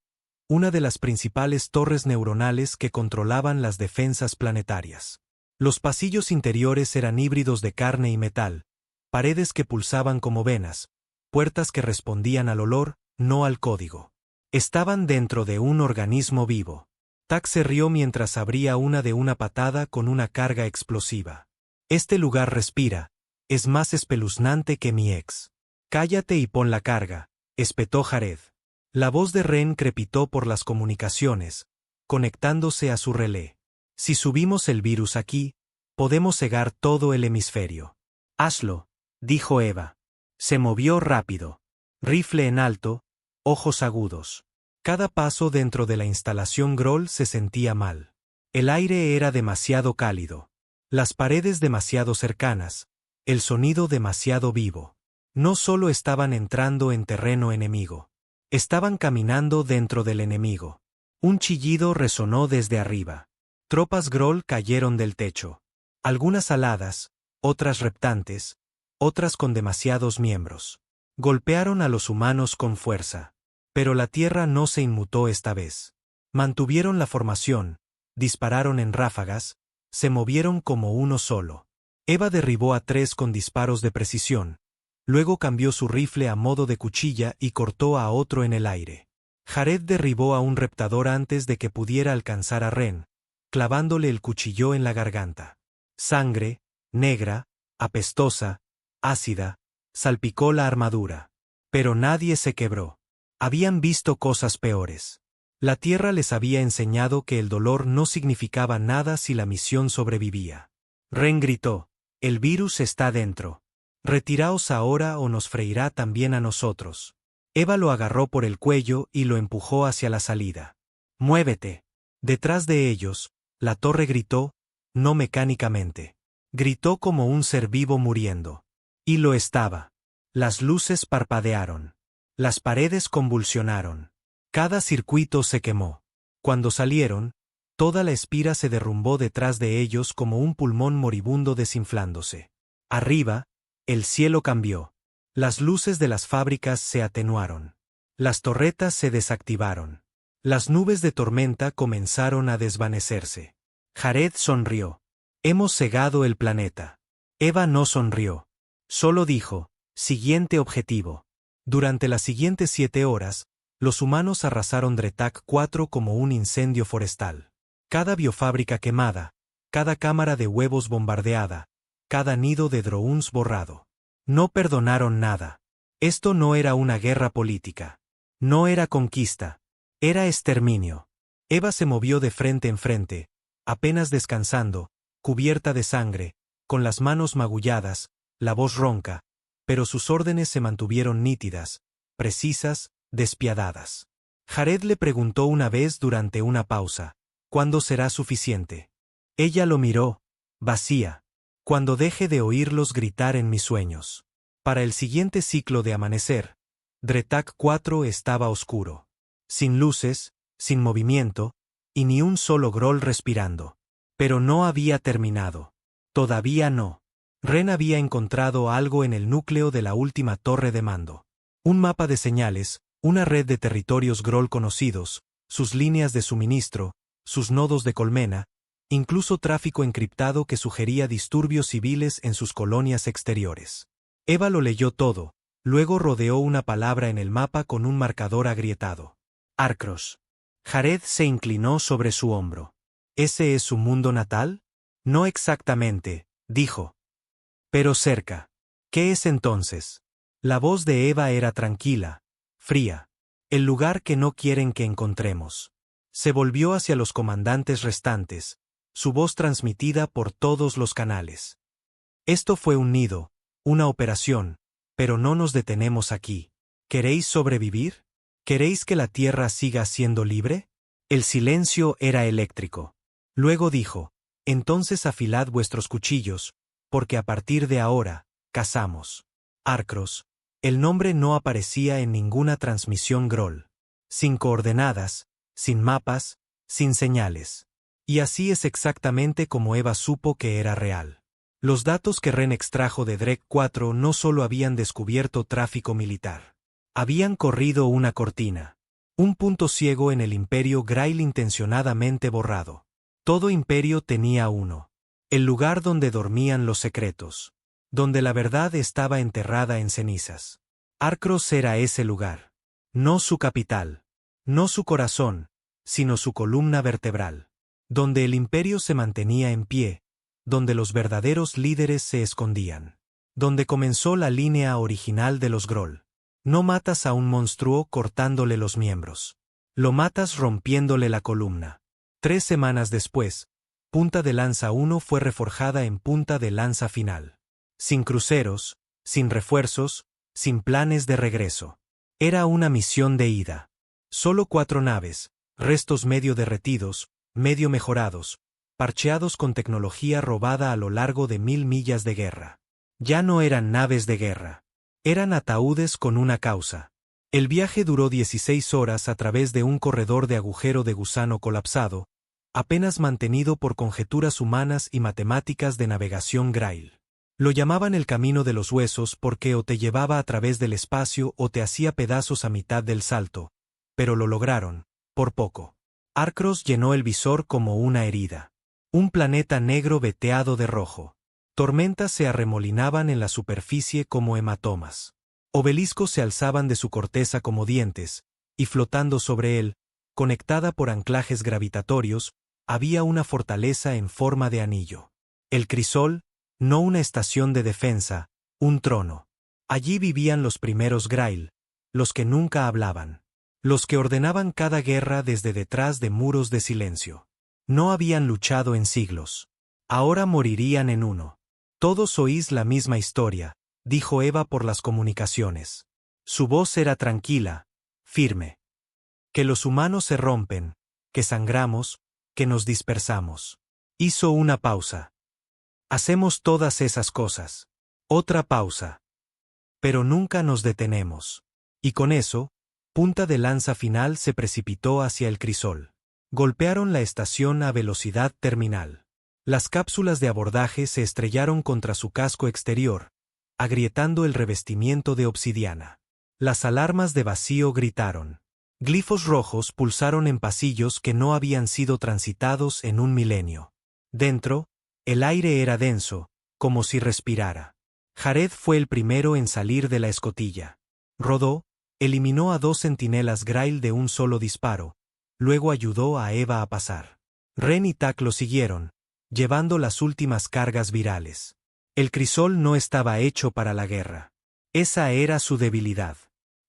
una de las principales torres neuronales que controlaban las defensas planetarias. Los pasillos interiores eran híbridos de carne y metal, paredes que pulsaban como venas, puertas que respondían al olor, no al código. Estaban dentro de un organismo vivo. Tak se rió mientras abría una de una patada con una carga explosiva. Este lugar respira, es más espeluznante que mi ex. Cállate y pon la carga, espetó Jared. La voz de Ren crepitó por las comunicaciones, conectándose a su relé. Si subimos el virus aquí, podemos cegar todo el hemisferio. Hazlo, dijo Eva. Se movió rápido. Rifle en alto, ojos agudos. Cada paso dentro de la instalación Groll se sentía mal. El aire era demasiado cálido. Las paredes demasiado cercanas, el sonido demasiado vivo. No solo estaban entrando en terreno enemigo. Estaban caminando dentro del enemigo. Un chillido resonó desde arriba. Tropas Groll cayeron del techo. Algunas aladas, otras reptantes, otras con demasiados miembros. Golpearon a los humanos con fuerza. Pero la tierra no se inmutó esta vez. Mantuvieron la formación, dispararon en ráfagas, se movieron como uno solo. Eva derribó a 3 con disparos de precisión. Luego cambió su rifle a modo de cuchilla y cortó a otro en el aire. Jared derribó a un reptador antes de que pudiera alcanzar a Ren, clavándole el cuchillo en la garganta. Sangre, negra, apestosa, ácida, salpicó la armadura. Pero nadie se quebró. Habían visto cosas peores. La tierra les había enseñado que el dolor no significaba nada si la misión sobrevivía. Ren gritó: «El virus está dentro. Retiraos ahora o nos freirá también a nosotros». Eva lo agarró por el cuello y lo empujó hacia la salida. «Muévete». Detrás de ellos, la torre gritó, no mecánicamente. Gritó como un ser vivo muriendo. Y lo estaba. Las luces parpadearon. Las paredes convulsionaron. Cada circuito se quemó. Cuando salieron, toda la espira se derrumbó detrás de ellos como un pulmón moribundo desinflándose. Arriba, el cielo cambió. Las luces de las fábricas se atenuaron. Las torretas se desactivaron. Las nubes de tormenta comenzaron a desvanecerse. Jared sonrió. «Hemos cegado el planeta». Eva no sonrió. Solo dijo: «Siguiente objetivo». Durante las siguientes 7 horas, los humanos arrasaron Dretak 4 como un incendio forestal. Cada biofábrica quemada, cada cámara de huevos bombardeada, cada nido de drones borrado. No perdonaron nada. Esto no era una guerra política. No era conquista. Era exterminio. Eva se movió de frente en frente, apenas descansando, cubierta de sangre, con las manos magulladas, la voz ronca, pero sus órdenes se mantuvieron nítidas, precisas, despiadadas. Jared le preguntó una vez durante una pausa: «¿Cuándo será suficiente?». Ella lo miró, vacía. «Cuando deje de oírlos gritar en mis sueños». Para el siguiente ciclo de amanecer, Dretak 4 estaba oscuro. Sin luces, sin movimiento, y ni un solo Groll respirando. Pero no había terminado. Todavía no. Ren había encontrado algo en el núcleo de la última torre de mando. Un mapa de señales, una red de territorios Groll conocidos, sus líneas de suministro, sus nodos de colmena, incluso tráfico encriptado que sugería disturbios civiles en sus colonias exteriores. Eva lo leyó todo, luego rodeó una palabra en el mapa con un marcador agrietado. Arcros. Jared se inclinó sobre su hombro. ¿Ese es su mundo natal? No exactamente, dijo. Pero cerca. ¿Qué es entonces? La voz de Eva era tranquila, fría. El lugar que no quieren que encontremos. Se volvió hacia los comandantes restantes, su voz transmitida por todos los canales. Esto fue un nido, una operación, pero no nos detenemos aquí. ¿Queréis sobrevivir? ¿Queréis que la tierra siga siendo libre? El silencio era eléctrico. Luego dijo: «Entonces afilad vuestros cuchillos, porque a partir de ahora, cazamos». Arcros. El nombre no aparecía en ninguna transmisión Groll. Sin coordenadas, sin mapas, sin señales. Y así es exactamente como Eva supo que era real. Los datos que Ren extrajo de Drek 4 no solo habían descubierto tráfico militar. Habían corrido una cortina. Un punto ciego en el imperio Grail intencionadamente borrado. Todo imperio tenía uno. El lugar donde dormían los secretos. Donde la verdad estaba enterrada en cenizas. Arcros era ese lugar. No su capital. No su corazón, sino su columna vertebral. Donde el imperio se mantenía en pie. Donde los verdaderos líderes se escondían. Donde comenzó la línea original de los Groll. No matas a un monstruo cortándole los miembros. Lo matas rompiéndole la columna. 3 semanas después, Punta de Lanza 1 fue reforjada en Punta de Lanza Final. Sin cruceros, sin refuerzos, sin planes de regreso. Era una misión de ida. Solo 4 naves, restos medio derretidos, medio mejorados, parcheados con tecnología robada a lo largo de 1000 millas de guerra. Ya no eran naves de guerra. Eran ataúdes con una causa. El viaje duró 16 horas a través de un corredor de agujero de gusano colapsado, apenas mantenido por conjeturas humanas y matemáticas de navegación Grail. Lo llamaban el camino de los huesos porque o te llevaba a través del espacio o te hacía pedazos a mitad del salto, pero lo lograron, por poco. Arcros llenó el visor como una herida. Un planeta negro veteado de rojo. Tormentas se arremolinaban en la superficie como hematomas. Obeliscos se alzaban de su corteza como dientes, y flotando sobre él, conectada por anclajes gravitatorios, había una fortaleza en forma de anillo. El crisol, no una estación de defensa, un trono. Allí vivían los primeros Grail, los que nunca hablaban. Los que ordenaban cada guerra desde detrás de muros de silencio. No habían luchado en siglos. Ahora morirían en uno. Todos oís la misma historia, dijo Eva por las comunicaciones. Su voz era tranquila, firme. Que los humanos se rompen, que sangramos, que nos dispersamos. Hizo una pausa. Hacemos todas esas cosas. Otra pausa. Pero nunca nos detenemos. Y con eso, punta de lanza final se precipitó hacia el crisol. Golpearon la estación a velocidad terminal. Las cápsulas de abordaje se estrellaron contra su casco exterior, agrietando el revestimiento de obsidiana. Las alarmas de vacío gritaron. Glifos rojos pulsaron en pasillos que no habían sido transitados en un milenio. Dentro, el aire era denso, como si respirara. Jared fue el primero en salir de la escotilla. Rodó, eliminó a 2 centinelas Grail de un solo disparo, luego ayudó a Eva a pasar. Ren y Tak lo siguieron, llevando las últimas cargas virales. El crisol no estaba hecho para la guerra. Esa era su debilidad.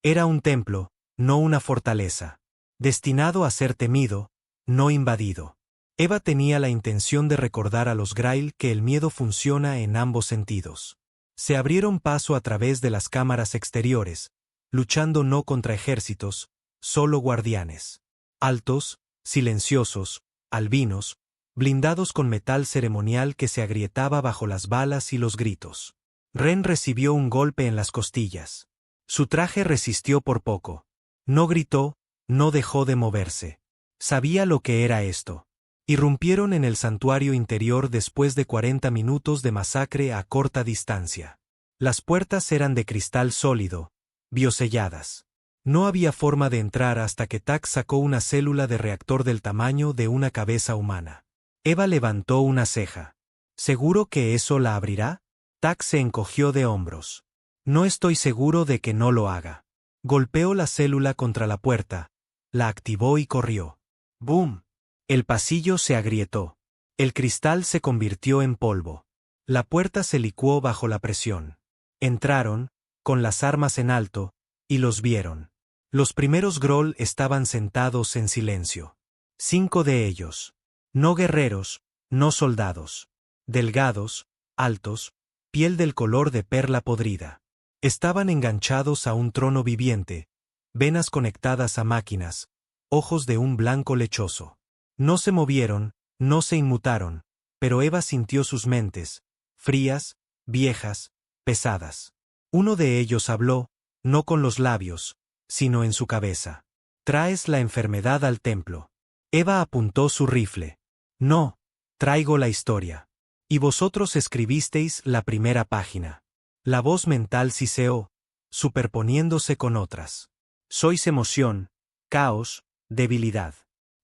Era un templo, no una fortaleza. Destinado a ser temido, no invadido. Eva tenía la intención de recordar a los Grail que el miedo funciona en ambos sentidos. Se abrieron paso a través de las cámaras exteriores, luchando no contra ejércitos, solo guardianes. Altos, silenciosos, albinos, blindados con metal ceremonial que se agrietaba bajo las balas y los gritos. Ren recibió un golpe en las costillas. Su traje resistió por poco. No gritó, no dejó de moverse. Sabía lo que era esto. Irrumpieron en el santuario interior después de 40 minutos de masacre a corta distancia. Las puertas eran de cristal sólido, bioselladas. No había forma de entrar hasta que Tak sacó una célula de reactor del tamaño de una cabeza humana. Eva levantó una ceja. ¿Seguro que eso la abrirá? Tak se encogió de hombros. No estoy seguro de que no lo haga. Golpeó la célula contra la puerta, la activó y corrió. ¡Boom! El pasillo se agrietó. El cristal se convirtió en polvo. La puerta se licuó bajo la presión. Entraron, con las armas en alto, y los vieron. Los primeros Groll estaban sentados en silencio. 5 de ellos. No guerreros, no soldados. Delgados, altos, piel del color de perla podrida. Estaban enganchados a un trono viviente, venas conectadas a máquinas, ojos de un blanco lechoso. No se movieron, no se inmutaron, pero Eva sintió sus mentes, frías, viejas, pesadas. Uno de ellos habló, no con los labios, sino en su cabeza. «Traes la enfermedad al templo». Eva apuntó su rifle. «No, traigo la historia. Y vosotros escribisteis la primera página». La voz mental siseó, superponiéndose con otras. «Sois emoción, caos, debilidad.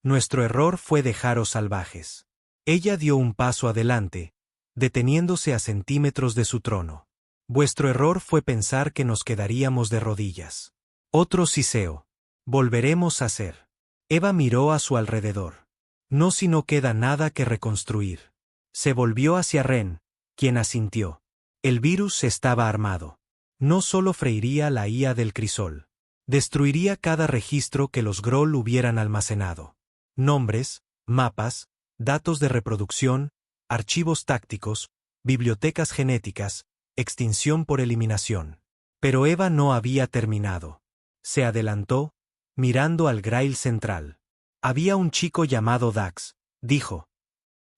Nuestro error fue dejaros salvajes». Ella dio un paso adelante, deteniéndose a centímetros de su trono. «Vuestro error fue pensar que nos quedaríamos de rodillas». Otro siseo. «Volveremos a ser». Eva miró a su alrededor. «No, si no queda nada que reconstruir». Se volvió hacia Ren, quien asintió. El virus estaba armado. No solo freiría la IA del crisol. Destruiría cada registro que los Groll hubieran almacenado. Nombres, mapas, datos de reproducción, archivos tácticos, bibliotecas genéticas, extinción por eliminación. Pero Eva no había terminado. Se adelantó, mirando al Grail central. «Había un chico llamado Dax», dijo.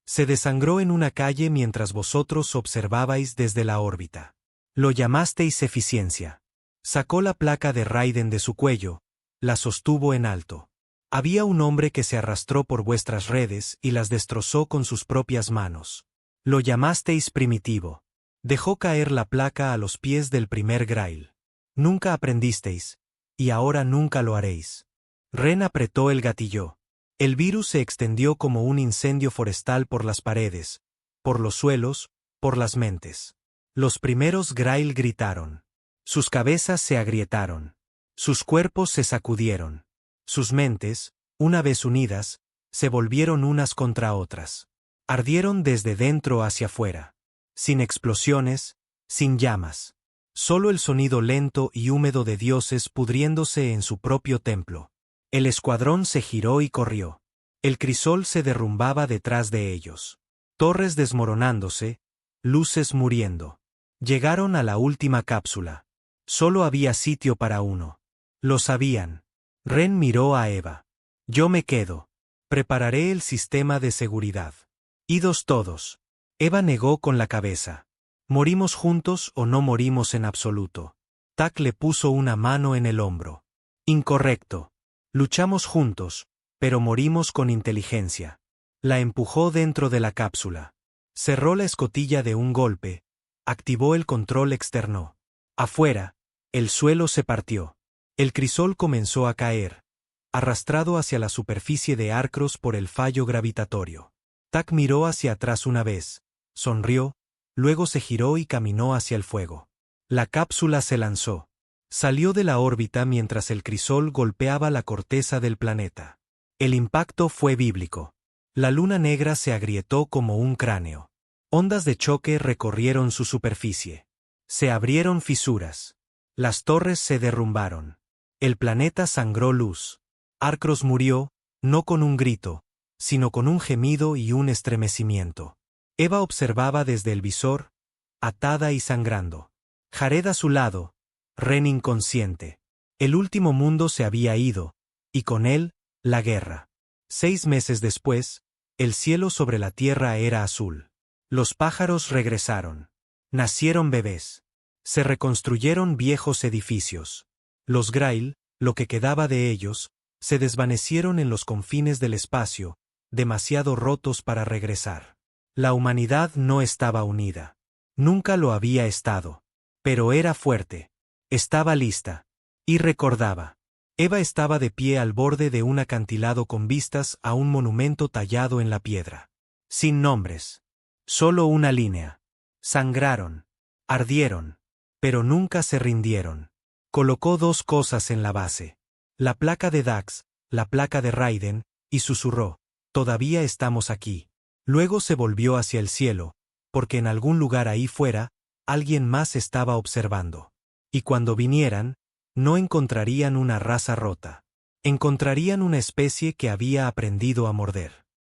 «Se desangró en una calle mientras vosotros observabais desde la órbita. Lo llamasteis eficiencia». Sacó la placa de Raiden de su cuello, la sostuvo en alto. Había un hombre que se arrastró por vuestras redes y las destrozó con sus propias manos. Lo llamasteis primitivo. Dejó caer la placa a los pies del primer Grail. Nunca aprendisteis, y ahora nunca lo haréis. Ren apretó el gatillo. El virus se extendió como un incendio forestal por las paredes, por los suelos, por las mentes. Los primeros Grail gritaron. Sus cabezas se agrietaron. Sus cuerpos se sacudieron. Sus mentes, una vez unidas, se volvieron unas contra otras. Ardieron desde dentro hacia afuera. Sin explosiones, sin llamas. Solo el sonido lento y húmedo de dioses pudriéndose en su propio templo. El escuadrón se giró y corrió. El crisol se derrumbaba detrás de ellos. Torres desmoronándose, luces muriendo. Llegaron a la última cápsula. Solo había sitio para uno. Lo sabían. Ren miró a Eva. Yo me quedo. Prepararé el sistema de seguridad. Idos todos. Eva negó con la cabeza. ¿Morimos juntos o no morimos en absoluto? Tak le puso una mano en el hombro. Incorrecto. Luchamos juntos, pero morimos con inteligencia. La empujó dentro de la cápsula. Cerró la escotilla de un golpe. Activó el control externo. Afuera, el suelo se partió. El crisol comenzó a caer, arrastrado hacia la superficie de Arcros por el fallo gravitatorio. Tak miró hacia atrás una vez, sonrió, luego se giró y caminó hacia el fuego. La cápsula se lanzó. Salió de la órbita mientras el crisol golpeaba la corteza del planeta. El impacto fue bíblico. La luna negra se agrietó como un cráneo. Ondas de choque recorrieron su superficie. Se abrieron fisuras. Las torres se derrumbaron. El planeta sangró luz. Arcros murió, no con un grito, sino con un gemido y un estremecimiento. Eva observaba desde el visor, atada y sangrando. Jared a su lado, Ren inconsciente. El último mundo se había ido, y con él, la guerra. 6 meses después, el cielo sobre la tierra era azul. Los pájaros regresaron. Nacieron bebés. Se reconstruyeron viejos edificios. Los Grail, lo que quedaba de ellos, se desvanecieron en los confines del espacio, demasiado rotos para regresar. La humanidad no estaba unida. Nunca lo había estado. Pero era fuerte. Estaba lista. Y recordaba. Eva estaba de pie al borde de un acantilado con vistas a un monumento tallado en la piedra. Sin nombres. Solo una línea. Sangraron. Ardieron. Pero nunca se rindieron. Colocó 2 cosas en la base. La placa de Dax, la placa de Raiden, y susurró, todavía estamos aquí. Luego se volvió hacia el cielo, porque en algún lugar ahí fuera, alguien más estaba observando. Y cuando vinieran, no encontrarían una raza rota. Encontrarían una especie que había aprendido a morder.